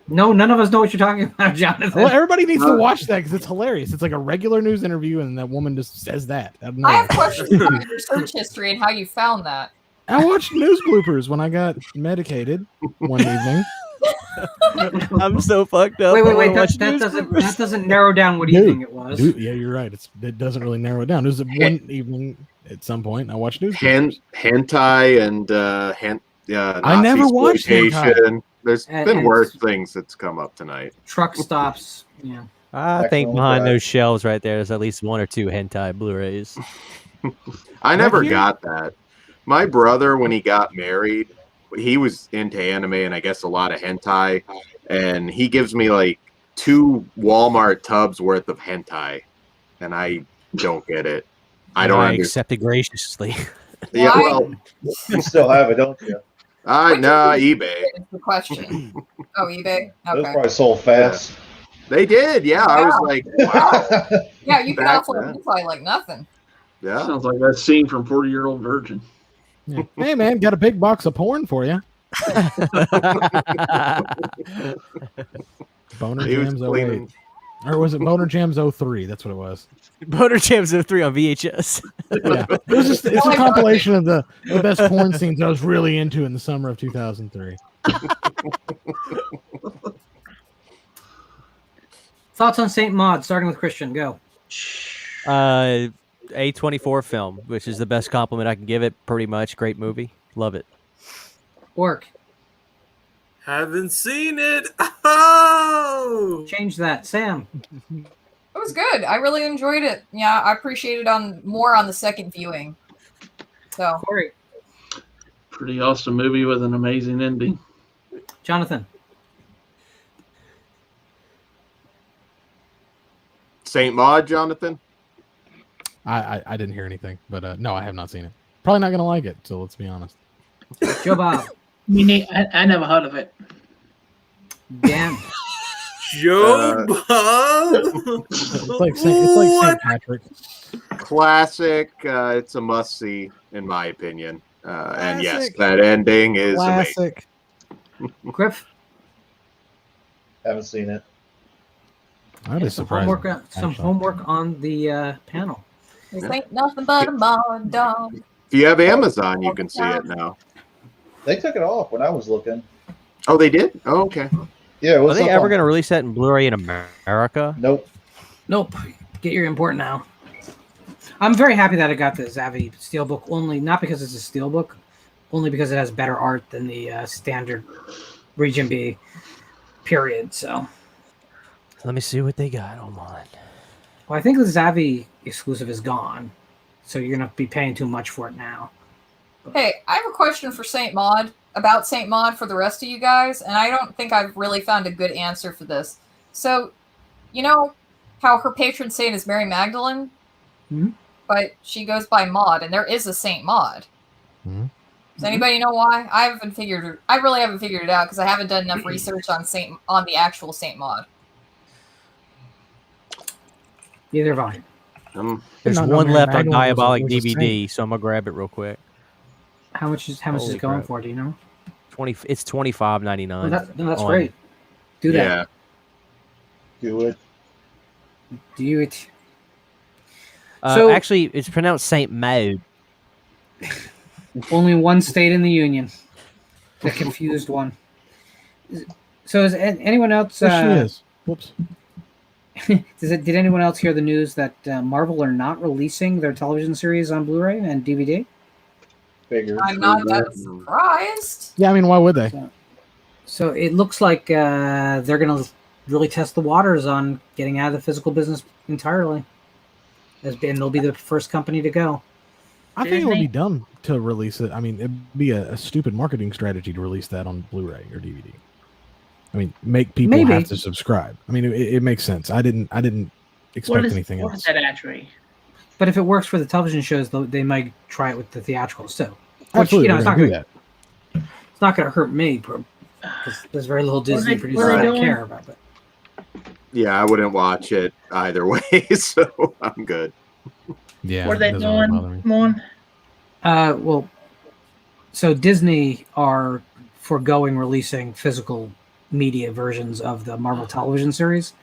No, none of us know what you're talking about, Jonathan. Well, everybody needs to watch that because it's hilarious. It's like a regular news interview, and that woman just says that. I have questions about your search history and how you found that. I watched news bloopers when I got medicated one evening. I'm so fucked up. Wait. That doesn't narrow down what evening it was. Yeah, you're right. It doesn't really narrow it down. It was one evening at some point. I watched news. Hentai and I never watched Nazi-exploitation. There's And- been and- worse things that's come up tonight. Truck stops. Yeah. I think Excellent behind drive. those shelves right there, there's at least 1 or 2 hentai Blu-rays. I never you? got that. My brother, when he got married, he was into anime and I guess a lot of hentai, and he gives me like 2 Walmart tubs worth of hentai, and I don't get it. I don't understand. accept it graciously. Yeah, Why? well, You still have it, don't you? no, eBay. Is the question. Oh, eBay. Those Okay. probably sold fast. They did, yeah. I was Wow. like, wow. Yeah, you can Back offload then. Nephi like nothing. Yeah. Sounds like that scene from 40-Year-Old Virgin. Yeah. Hey man, got a big box of porn for you. Boner He was Jams 08. cleaning. Or was it Boner Jams 03? That's what it was. Boner Jams 03 on VHS. Yeah. It was just it's a compilation of the best porn scenes I was really into in the summer of 2003. Thoughts on Saint Maud, starting with Christian. Go. A24 film, which is the best compliment I can give it. Pretty much, great movie. Love it. Orc. Haven't seen it. Oh! Change that. Sam. It was good. I really enjoyed it. Yeah, I appreciate it more on the second viewing. So Corey. Pretty awesome movie with an amazing ending. Jonathan. Saint Maud, Jonathan? I didn't hear anything, but no, I have not seen it. Probably not gonna like it, so let's be honest. Joe Bob. I never heard of it. Dan. Joe Bob. It's like St. Patrick. Classic. It's a must-see, in my opinion. And yes, Classic. that ending is amazing. Classic. Griff. Haven't seen it. That is Some surprising. homework on the panel. this ain't nothing but a mod dog. If you have Amazon, you can see it now. They took it off when I was looking. Oh, they did? Oh, okay. Yeah, it Are was they up ever on- going to release that in Blu-ray in America? Nope. Nope. Get your import now. I'm very happy that I got the Zavi Steelbook only, not because it's a Steelbook, only because it has better art than the standard Region B period. So Let me see what they got. Hold on. Well, I think the Zavi exclusive is gone, so you're gonna be paying too much for it now. Hey, I have a question for Saint Maud about Saint Maud for the rest of you guys, and I don't think I've really found a good answer for this. So, you know how her patron saint is Mary Magdalene, but she goes by Maud, and there is a Saint Maud. Does anybody know why? I really haven't figured it out because I haven't done enough research on the actual Saint Maud. Neither have I. There's one left on Diabolic DVD, so I'm gonna grab it real quick. How much is it going for? Do you know? It's $25.99. That's great. Do that. Yeah. Do it. Do it. So actually, it's pronounced Saint Maud. Only one state in the union. The confused one. So is anyone else? There she is. Whoops. Did anyone else hear the news that Marvel are not releasing their television series on Blu-ray and DVD? Figures. I'm not that surprised. Yeah, I mean, why would they? So it looks like they're going to really test the waters on getting out of the physical business entirely. And they'll be the first company to go. I think it would be dumb to release it. I mean, it'd be a stupid marketing strategy to release that on Blu-ray or DVD. I mean, make people have to subscribe. I mean, it makes sense. I didn't expect anything else. What is that actually? But if it works for the television shows, they might try it with the theatricals too. Absolutely, it's not going to hurt me because there's very little Disney producers I care about. But Yeah, I wouldn't watch it either way, so I'm good. Yeah. What are they doing, Mon? Well, so Disney are foregoing releasing physical media versions of the Marvel television series,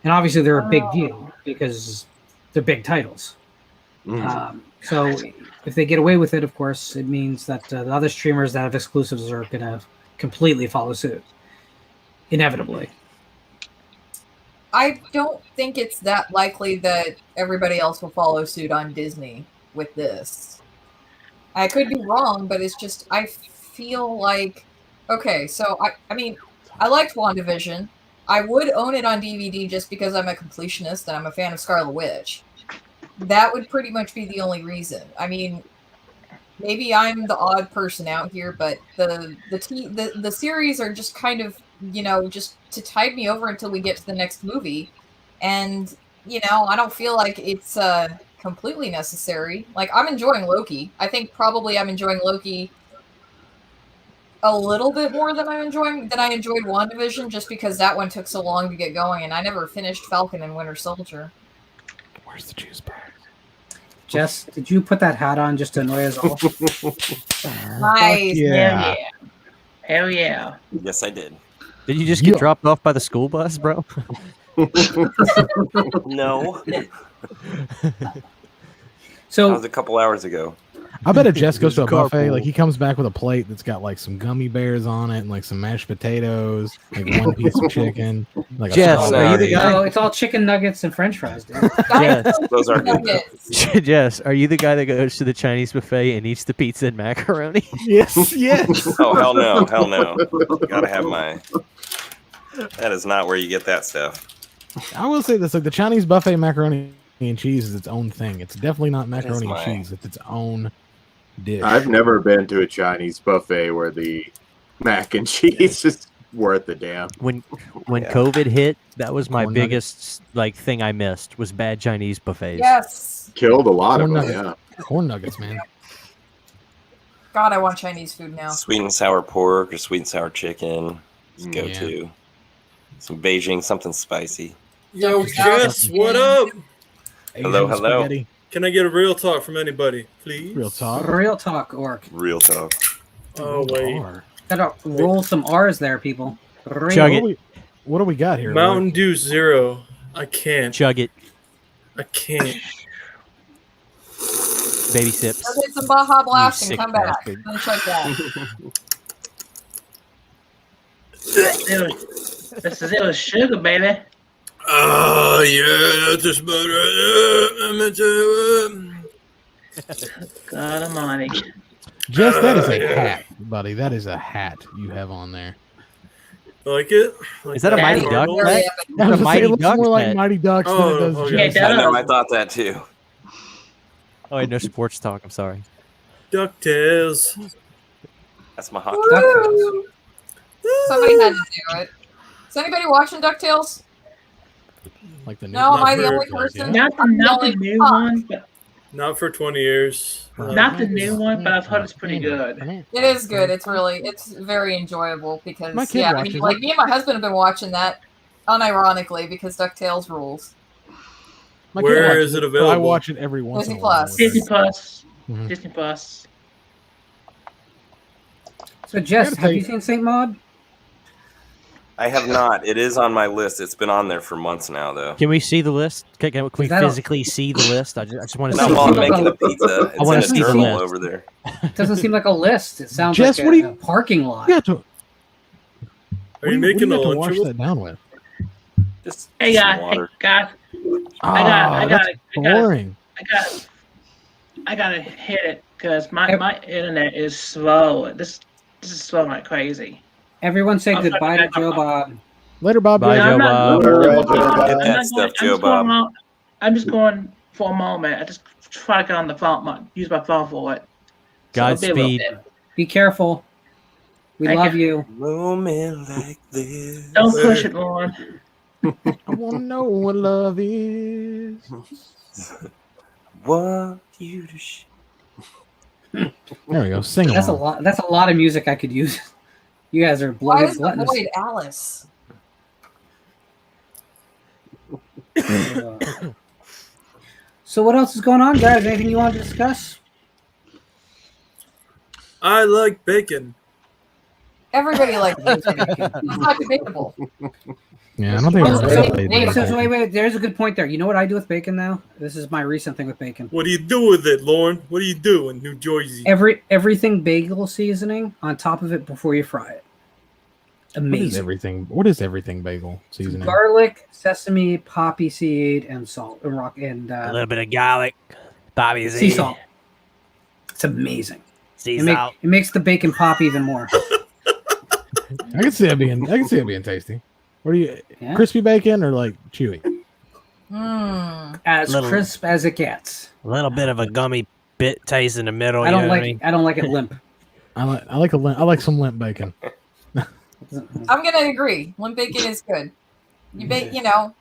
and obviously they're a big deal because they're big titles. So if they get away with it, of course, it means that the other streamers that have exclusives are going to completely follow suit, inevitably. I don't think it's that likely that everybody else will follow suit on Disney with this. I could be wrong, but it's just, I feel like, okay, so I mean, I liked WandaVision. I would own it on DVD just because I'm a completionist and I'm a fan of Scarlet Witch. That would pretty much be the only reason. I mean, maybe I'm the odd person out here, but the series are just kind of, just to tide me over until we get to the next movie. And, I don't feel like it's completely necessary. Like, I'm enjoying Loki. I think probably I'm enjoying Loki a little bit more than I enjoyed WandaVision, just because that one took so long to get going, and I never finished Falcon and Winter Soldier. Where's the juice bar? Jess, did you put that hat on just to annoy us all? Nice. Yeah. Hell yeah. Yes, I did. Did you just get dropped off by the school bus, bro? No. So that was a couple hours ago. I bet if Jess goes to a buffet, like he comes back with a plate that's got like some gummy bears on it and like some mashed potatoes, like one piece of chicken. Like Jess, are you the guy? Oh, it's all chicken nuggets and French fries, dude. Jess, Those are good. Jess, are you the guy that goes to the Chinese buffet and eats the pizza and macaroni? Yes, yes. Oh, hell no. Hell no. Gotta have my... That is not where you get that stuff. I will say this: like the Chinese buffet macaroni and cheese is its own thing. It's definitely not macaroni and my- cheese. It's its own dish. I've never been to a Chinese buffet where the mac and cheese is worth the damn. When COVID hit, that was my Corn biggest thing I missed was bad Chinese buffets. Yes. Killed a lot Corn of them, nuggets. yeah. Corn nuggets, man. God, I want Chinese food now. Sweet and sour pork or sweet and sour chicken. Just go Yeah. to. Some Beijing, something spicy. Yo, Jess, what up? Hello, Asian hello. spaghetti. Can I get a real talk from anybody, please? Real talk. Real talk, Orc. Real talk. Oh, wait. Gotta roll some R's there, people. Chug it. What do we got here? Mountain Dew Zero. I can't. Chug it. I can't. Baby sips. Go get some Baja Blast and sick come back. bastard. Finish like that. That's a zero sugar, baby. Oh, yeah, that's just about right. God almighty. Jess, that is a hat, buddy. That is a hat you have on there. Like it? Is that a Mighty Duck? Very Pet? epic. I was It's a gonna say, Mighty it looks Duck more like pet. Mighty Ducks than it does. Okay. Jason. I know. I thought that too. Oh, wait, no sports talk. I'm sorry. DuckTales. That's my hot. Woo! Somebody had to do it. Is anybody watching DuckTales? Like the new No, am I the Not only for- person? Not the new one, but Not for 20 years. not the new one, but I've heard it's pretty good. It is good. It's very enjoyable because My kid I mean, watches like it. me and my husband have been watching that unironically because DuckTales rules. My kid Where watches is it but I available? watch it every once Disney in a while. Plus. Disney Plus. Mhm. Disney Plus. So Jess, gotta have tell you you- seen Saint Maud? I have not. It is on my list. It's been on there for months now, though. Can we see the list? Can we that a- physically see the list? I just want to Not see. while I'm like making a- a pizza. I wanna It's in see a the journal list. over there. It doesn't seem like a list. It sounds Jess, like what do you- a parking lot. You got to, Are you what making do a you have to wash Lunchable? that down with? Just Hey some guys, water. I got Boring. I gotta hit it because my internet is slow. This is slow like crazy. Everyone say I'm goodbye to sorry, Joe Bob. Later, Bob. Bye, Joe. Joe I'm not Bob. going- All right, I'm Joe not Bob. Get that going- stuff, I'm Joe just going Bob. out- I'm just going for a moment. I just try to get on the phone, use my phone for it. So it'll be a little Godspeed. bit. Be careful. We Thank love you. you. Moment like this. Don't push it, Lauren. I want to know what love is. Want you to There we go. Sing That's a along. lot. That's a lot of music I could use. You guys are Why bloated is the gluttonous. void Alice? So what else is going on, guys? Anything you want to discuss? I like bacon. Everybody likes bacon. It's not debatable. Yeah, I don't think So- it's really So wait. There's a good point there. You know what I do with bacon now? This is my recent thing with bacon. What do you do with it, Lauren? What do you do in New Jersey? Everything bagel seasoning on top of it before you fry it. What is Amazing. everything? What is everything bagel seasoning? Garlic, sesame, poppy seed, and salt, and rock, and A little bit of garlic, Bobby sea salt. It's amazing. It makes the bacon pop even more. I can see it being. I can see it being tasty. What do you? Yeah. Crispy bacon or like chewy? As Little- crisp as it gets. A little bit of a gummy bit taste in the middle. I you don't know like. what I mean? I don't like it limp. I like some limp bacon. I'm gonna agree. Limp bacon is good. You bake, you know,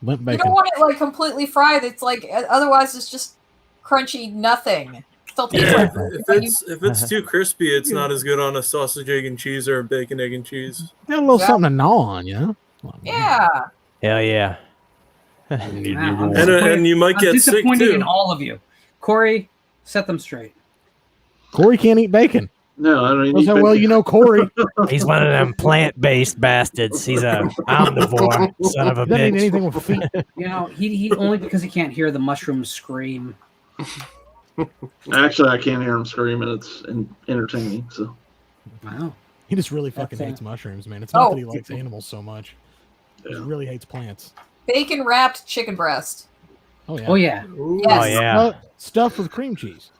Limp you bacon. don't want it like completely fried. It's like otherwise it's just crunchy nothing. Still tastes Yeah, like if it's too crispy, it's not as good on a sausage, egg, and cheese or a bacon, egg, and cheese. Got a little something to gnaw on, you know? Yeah. Hell yeah. And you might I'm get sick disappointed too. in all of you. Corey, set them straight. Corey can't eat bacon. No, I don't even That's eat how well bacon. you know Corey. He's one of them plant-based bastards. He's a omnivore, son of a Doesn't eat bitch. anything with feet. You know, he only because he can't hear the mushrooms scream. Actually, I can't hear him scream, and it's entertaining. So Wow. He just really fucking That's, hates mushrooms, man. It's not Oh. that he likes animals so much. He just really hates plants. Bacon wrapped chicken breast. Oh yeah. Oh yeah. Yes. Oh yeah. Stuffed with cream cheese.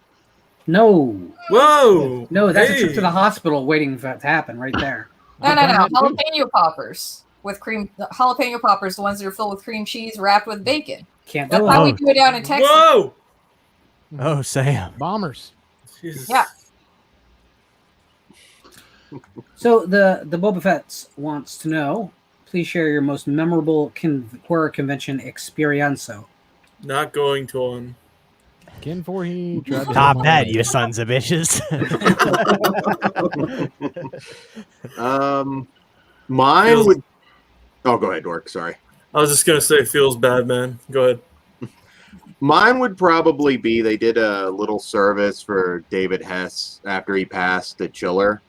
No. Whoa! No, that's a trip Hey. to the hospital waiting for that to happen right there. No. Jalapeno poppers with cream. Jalapeno poppers, the ones that are filled with cream cheese wrapped with bacon. Can't That's do how it. we do it down in Texas. Whoa! Oh, Sam. Bombers. Jesus. Yeah. So the Boba Fett wants to know, please share your most memorable horror convention experienzo. Not going to one. Ken Voorhees tried to Top hit that, my- you sons of bitches. Mine would. Oh, go ahead, Dork. Sorry. I was just gonna say, feels bad, man. Go ahead. Mine would probably be they did a little service for David Hess after he passed at Chiller,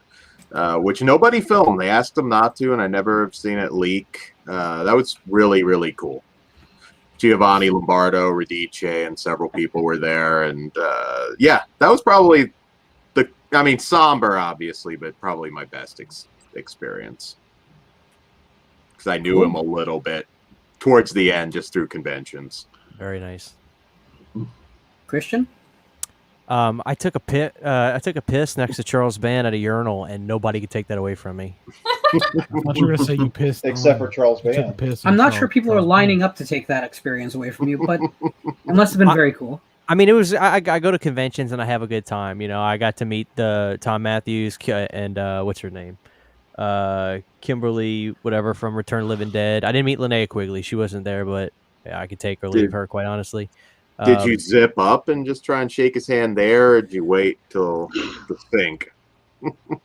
which nobody filmed. They asked him not to, and I never have seen it leak. That was really, really cool. Giovanni Lombardo, Radice, and several people were there. And yeah, that was probably somber, obviously, but probably my best experience. Because I knew him a little bit towards the end just through conventions. Very nice. Christian? I took a piss next to Charles Band at a urinal, and nobody could take that away from me. I thought you were going to say you pissed. Except for Charles you took a Band. piss I'm on not Charles- sure people are Charles lining up to take that experience away from you, but it must have been very cool. I mean, it was. I go to conventions and I have a good time. You know, I got to meet the Tom Matthews and what's her name, Kimberly, whatever from Return of the Living Dead. I didn't meet Linnea Quigley; she wasn't there, but yeah, I could take or leave her. Quite honestly. Did you zip up and just try and shake his hand there, or did you wait till the think?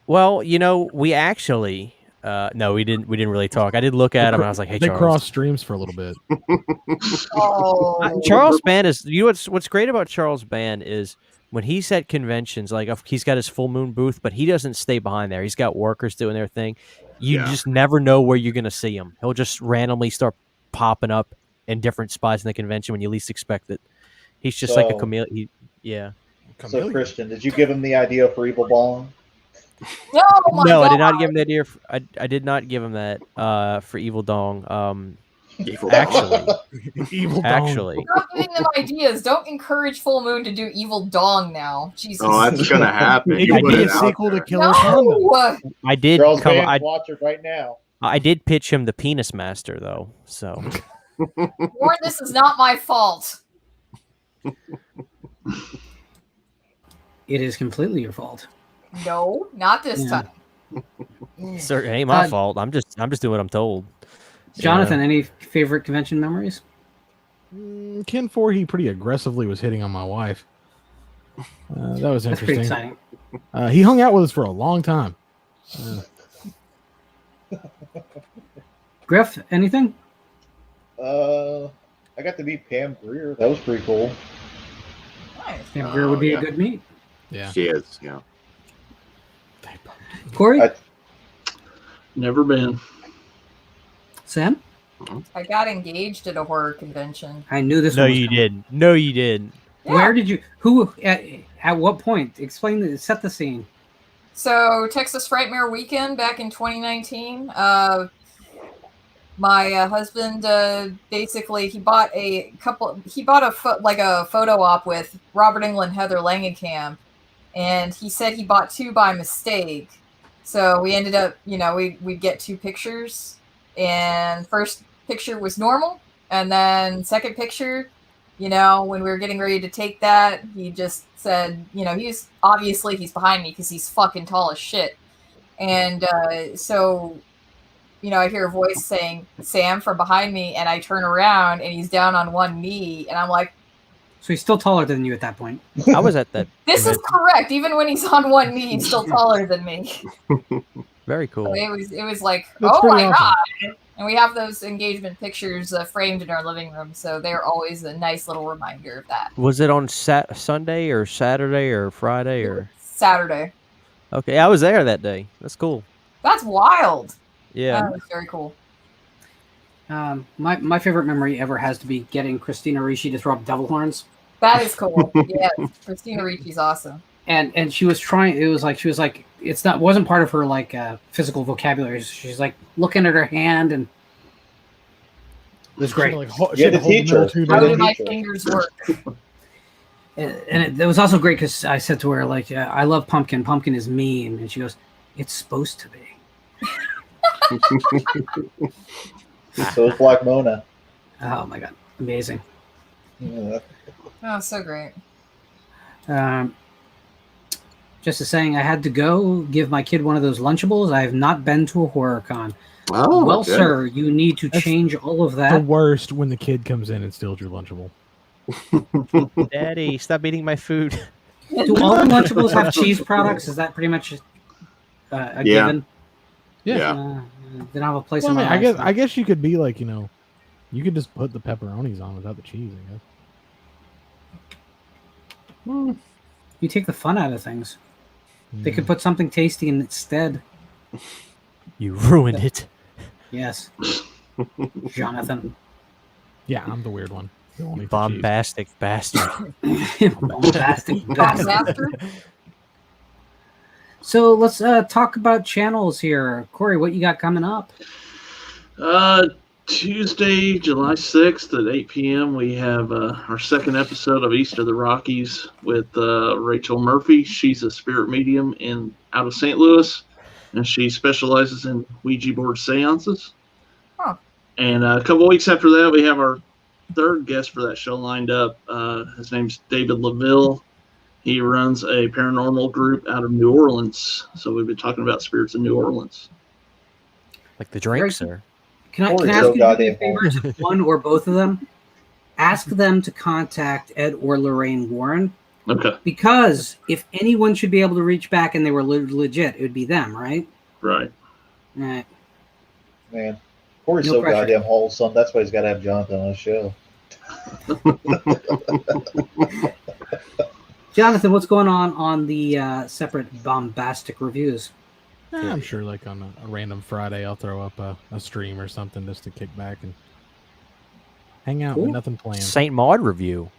Well, you know, we actually. No, we didn't. We didn't really talk. I did look at him, and I was like, "Hey, they Charles." crossed streams for a little bit. Charles Band is. You know what's great about Charles Band is when he's at conventions, like he's got his full moon booth, but he doesn't stay behind there. He's got workers doing their thing. You just never know where you're going to see him. He'll just randomly start popping up in different spots in the convention when you least expect it. He's just like a chameleon. So, Christian, did you give him the idea for Evil Bong? No, I did not give him the idea. I did not give him that for Evil Dong. Actually, Evil Dong. Actually, Stop giving them ideas. Don't encourage Full Moon to do Evil Dong now. Jesus. Oh, that's gonna happen. It could be a sequel to Killer Condom. No! I did Charles come. Band's watching right now. I did pitch him the Penis Master though. So, Warren, this is not my fault. It is completely your fault. No, not this time. sir, it ain't my fault. I'm just doing what I'm told. Jonathan, any favorite convention memories? Ken Voorhees pretty aggressively was hitting on my wife. That was That's pretty interesting. exciting. He hung out with us for a long time. Griff, anything? I got to meet Pam Grier. That was pretty cool. Pam Grier would be a good meet. Yeah, she is. Yeah. Corey? Never been. Sam? I got engaged at a horror convention. I knew this No, one was you coming. didn't. No, you didn't. Where did you? Who? At what point? Explain. Set the scene. So Texas Frightmare Weekend back in 2019. My husband basically he bought a photo op with Robert Englund, Heather Langenkamp, and he said he bought two by mistake. So we ended up, we'd get two pictures, and first picture was normal, and then second picture, when we were getting ready to take that, he just said, he's behind me because he's fucking tall as shit. And so, I hear a voice saying, Sam, from behind me, and I turn around, and he's down on one knee, and I'm like, So he's still taller than you at that point. I was at that. this is correct. Even when he's on one knee, he's still taller than me. Very cool. So it was like, That's oh pretty my awesome. God. And we have those engagement pictures framed in our living room, so they're always a nice little reminder of that. Was it on Sunday or Saturday or Friday or Saturday. Okay, I was there that day. That's cool. That's wild. Yeah. That was very cool. My favorite memory ever has to be getting Christina Ricci to throw up devil horns. That is cool. Yeah, Christina Ricci's awesome. And she was trying. It was like wasn't part of her like physical vocabulary. She's like looking at her hand, and it was great. You had to teach her. How do my fingers work? And it was also great because I said to her like, "I love Pumpkin. Pumpkin is mean," and she goes, "It's supposed to be." So is Black Mona. Oh my god, amazing! Yeah. Oh, so great. Just as saying, I had to go give my kid one of those Lunchables. I have not been to a horror con. Oh, well, good. sir, you need to change all of The that. worst when the kid comes in and steals your Lunchable. Daddy, stop eating my food. Do all the Lunchables have cheese products? Is that pretty much a Yeah. given? Yeah. Then I have a place Well, in my I life. guess you could be like, you could just put the pepperonis on without the cheese, I guess. Well, you take the fun out of things. They could put something tasty in instead. You ruined it. Yes. Jonathan. Yeah, I'm the weird one. who won't eat the cheese. Bombastic bastard. Bombastic bastard. So let's talk about channels here. Corey, what you got coming up? Tuesday, July 6th at 8 p.m. we have our second episode of East of the Rockies with Rachel Murphy. She's a spirit medium out of St. Louis. and she specializes in Ouija board seances. Huh. And a couple weeks after that, we have our third guest for that show lined up. His name's David LaVille. He runs a paranormal group out of New Orleans. So we've been talking about spirits in New Orleans. Like the drink, sir. Can I ask you to do me a favor? One or both of them? Ask them to contact Ed or Lorraine Warren. Okay. Because if anyone should be able to reach back and they were legit, it would be them, right? Right. All right. Man, Corey's No so pressure. goddamn wholesome. That's why he's got to have Jonathan on his show. Jonathan, what's going on the separate bombastic reviews? I'm sure, like on a random Friday, I'll throw up a stream or something just to kick back and hang out with nothing planned. Saint Maud review.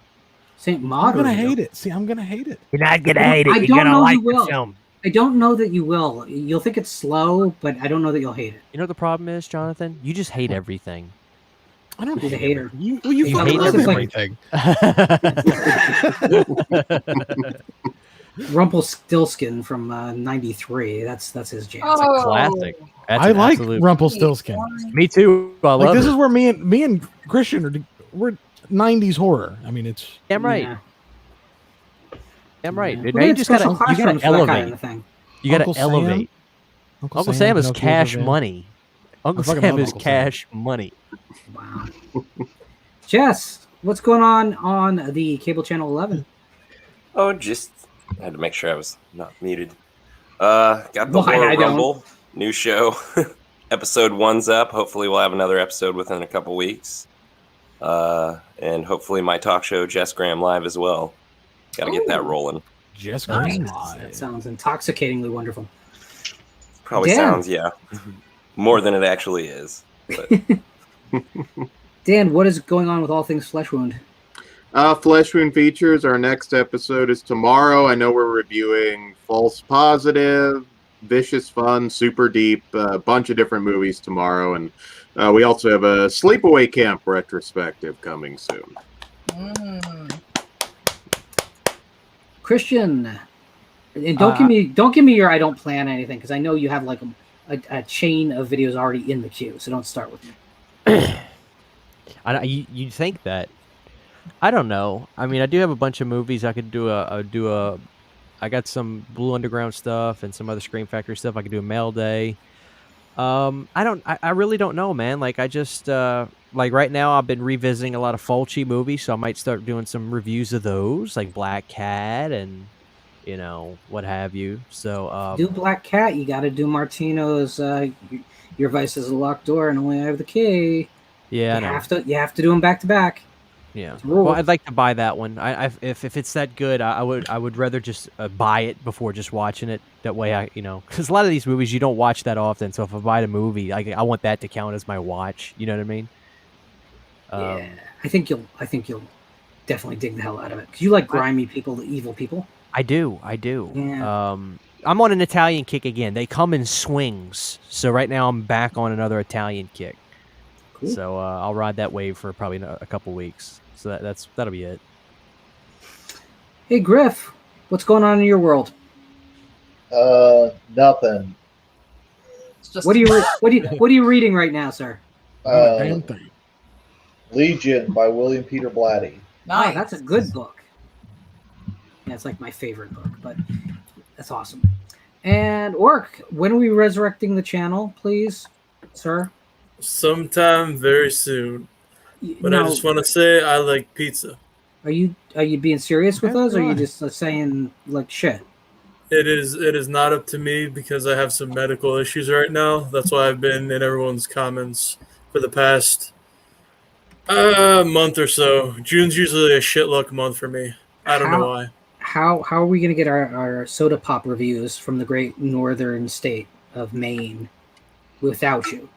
Saint Maud. I'm gonna review. hate it. See, I'm gonna hate it. You're not gonna hate it. I You're don't gonna know like you will. the film. I don't know that you will. You'll think it's slow, but I don't know that you'll hate it. You know what the problem is, Jonathan? You just hate everything. I don't He's a hate hater. You You fucking hate love everything. everything. Rumpelstiltskin from '93. That's his jam. It's a classic. That's I an like absolute- Rumpelstiltskin. Me too. I love Like this it. is where me and Christian we're 90s horror. I mean, it's Damn right. Yeah. Damn right. Well, Now they you had just special gotta classrooms for that elevate. kind of thing. You gotta Uncle Sam? elevate. Uncle Uncle Sam, Sam is Pinocchio's cash revenge. money. Uncle fucking Sam love is Uncle Sam. cash money. Wow. Jess, what's going on the cable channel 11? Oh, just had to make sure I was not muted. Got the Why, Horror I don't. Rumble new show. Episode 1's up. Hopefully, we'll have another episode within a couple weeks. And hopefully, my talk show, Jess Graham Live, as well. Got to get that rolling. Just Nice. green That sounds intoxicatingly wonderful. Probably Dan. sounds, yeah, more than it actually is. But Dan, what is going on with all things Flesh Wound? Flesh Wound Features. Our next episode is tomorrow. I know we're reviewing False Positive, Vicious Fun, Super Deep, a bunch of different movies tomorrow. And we also have a Sleepaway Camp retrospective coming soon. Christian, and don't give me your I don't plan anything, because I know you have like a chain of videos already in the queue, so don't start with me. You think that? I don't know. I mean, I do have a bunch of movies I could do. I got some Blue Underground stuff and some other Scream Factory stuff. I could do a mail day. I really don't know, man. Like I just like right now I've been revisiting a lot of Fulci movies, so I might start doing some reviews of those, like Black Cat and what have you. So Do Black Cat, you got to do Martino's. Your vice is a locked door, and only I have the key. yeah, I you know. have to do them back to back. Yeah. It's a rule. Well, I'd like to buy that one. If it's that good, I would rather just buy it before just watching it. That way, because a lot of these movies you don't watch that often. So if I buy the movie, I want that to count as my watch. You know what I mean? Yeah, I think you'll definitely dig the hell out of it, because you like grimy people, the evil people. I do. Yeah. I'm on an Italian kick again. They come in swings. So right now I'm back on another Italian kick. Cool. So I'll ride that wave for probably a couple weeks. So that'll be it. Hey Griff, what's going on in your world? Nothing. What are you reading right now, sir? Legion by William Peter Blatty. Nice. Oh, that's a good book. Yeah, it's like my favorite book, but that's awesome. And Orc, when are we resurrecting the channel, please, sir? Sometime very soon. But I just want to say I like pizza. Are you being serious with us, or are you just saying like shit? It is not up to me because I have some medical issues right now. That's why I've been in everyone's comments for the past month or so. June's usually a shit luck month for me. I don't know why. How are we gonna get our soda pop reviews from the great northern state of Maine without you?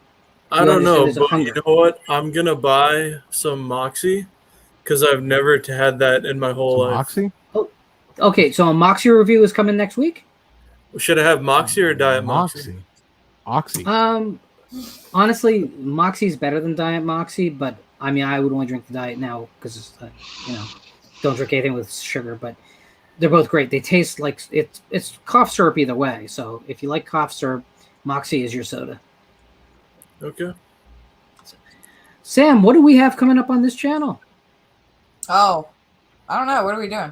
I don't know, but you know what? I'm gonna buy some Moxie because I've never had that in my whole life. Moxie? Oh, okay. So a Moxie review is coming next week. Should I have Moxie or Diet Moxie? Oxy. Honestly, Moxie's better than Diet Moxie, but I mean, I would only drink the Diet now because don't drink anything with sugar. But they're both great. They taste like it's cough syrup either way. So if you like cough syrup, Moxie is your soda. Okay. Sam, what do we have coming up on this channel? Oh, I don't know. What are we doing?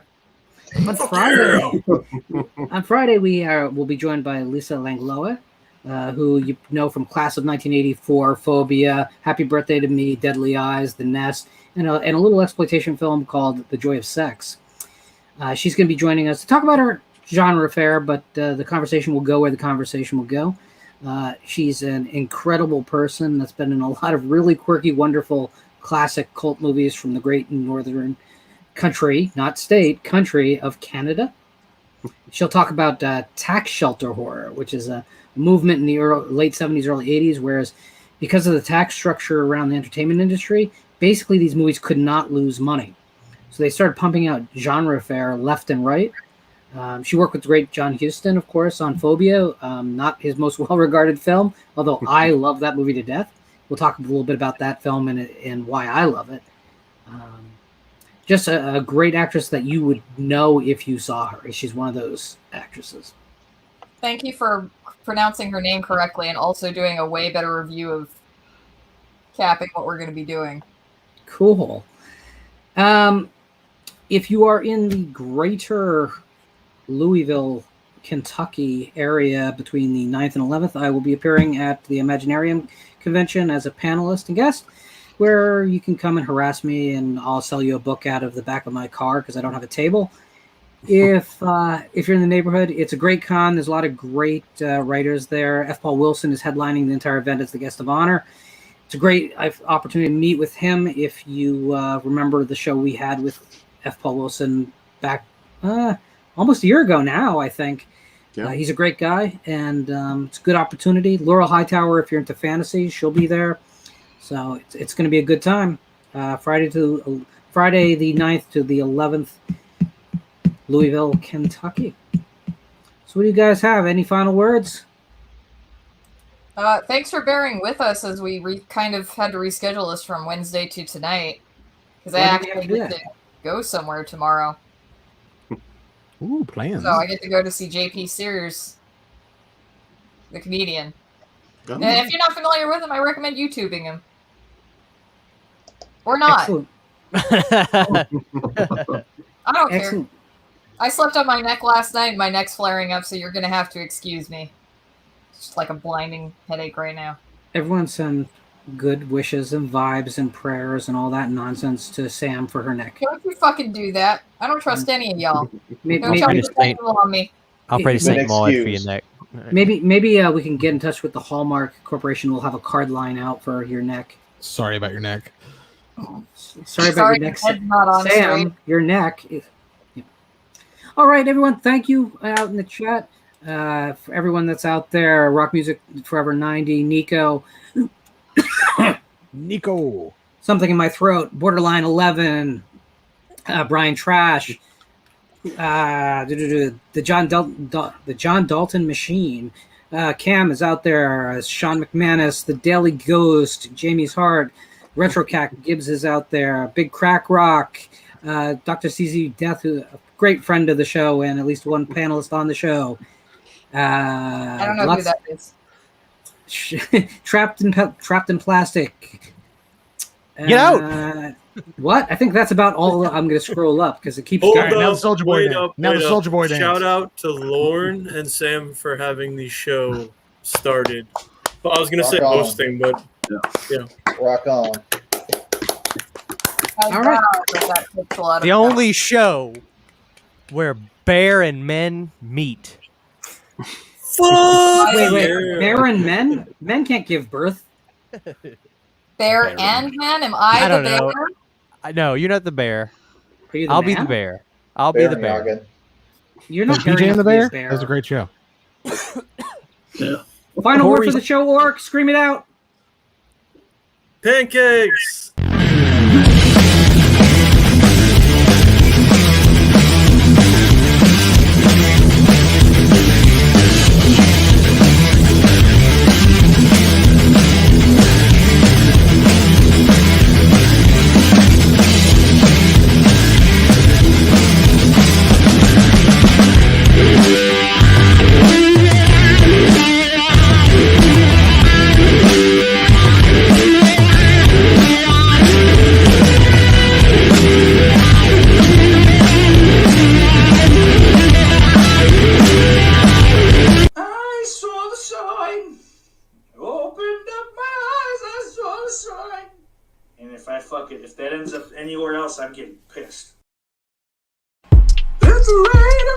On Friday, we'll be joined by Lisa Langlois, who you know from Class of 1984, Phobia, Happy Birthday to Me, Deadly Eyes, The Nest, and a little exploitation film called The Joy of Sex. She's going to be joining us to talk about her genre affair, but the conversation will go where the conversation will go. She's an incredible person that's been in a lot of really quirky, wonderful, classic cult movies from the great northern country, not state, country of Canada. She'll talk about tax shelter horror, which is a movement in the late 70s, early 80s, whereas because of the tax structure around the entertainment industry, basically these movies could not lose money. So they started pumping out genre fare left and right. She worked with the great John Huston, of course, on Phobia, not his most well-regarded film, although I love that movie to death. We'll talk a little bit about that film and why I love it. Just a great actress that you would know if you saw her. She's one of those actresses. Thank you for pronouncing her name correctly and also doing a way better review of capping what we're going to be doing. Cool. If you are in the greater Louisville, Kentucky area between the 9th and 11th, I will be appearing at the Imaginarium convention as a panelist and guest, where you can come and harass me and I'll sell you a book out of the back of my car because I don't have a table. If you're in the neighborhood, it's a great con. There's a lot of great writers there. F. Paul Wilson is headlining the entire event as the guest of honor. It's a great opportunity to meet with him. If you remember the show we had with F. Paul Wilson back almost a year ago now, I think. Yeah. He's a great guy, and it's a good opportunity. Laurel Hightower, if you're into fantasy, she'll be there. So it's going to be a good time. Friday the 9th to the 11th, Louisville, Kentucky. So what do you guys have? Any final words? Thanks for bearing with us as we kind of had to reschedule this from Wednesday to tonight. Because I actually get to go somewhere tomorrow. Ooh, plans. So I get to go to see J.P. Sears, the comedian. Oh. And if you're not familiar with him, I recommend YouTubing him. Or not. Excellent. I don't Excellent. care. I slept on my neck last night and my neck's flaring up, so you're going to have to excuse me. It's just like a blinding headache right now. Everyone send good wishes and vibes and prayers and all that nonsense to Sam for her neck. Don't you fucking do that. I don't trust any of y'all. Maybe, Don't try to depend on me. I'll pray to St. Maud for your neck. Maybe we can get in touch with the Hallmark Corporation. We'll have a card line out for your neck. Sorry about your neck. Sorry about your neck, Sam. Your neck. Yeah. All right, everyone. Thank you out in the chat. For everyone that's out there, Rock Music Forever 90, Nico. Nico. Something in my throat. Borderline 11. Brian Trash. The John Dalton Machine. Cam is out there. Sean McManus. The Daily Ghost. Jamie's Heart. Retrocat Gibbs is out there. Big Crack Rock. Dr. CZ Death, who a great friend of the show and at least one panelist on the show. I don't know who that is. Trapped in Plastic. Get out! What? I think that's about all I'm going to scroll up because it keeps going. Now the Soldier Boy dance. Now the Soldier Boy dance. Shout out to Lauren and Sam for having the show started. Well, I was going to say hosting, but yeah. Rock on. All right. The only show where bear and men meet. Wait. Bear and men? Men can't give birth. Bear and men? Am I the bear? No, you're not the bear. Are you the I'll man? be the bear. I'll be the bear. Noggin. You're not PJ and the Bear? bear. That's a great show. Yeah. Final word for the show, Orc. Scream it out. Pancakes! fuck it. If that ends up anywhere else, I'm getting pissed. It's raining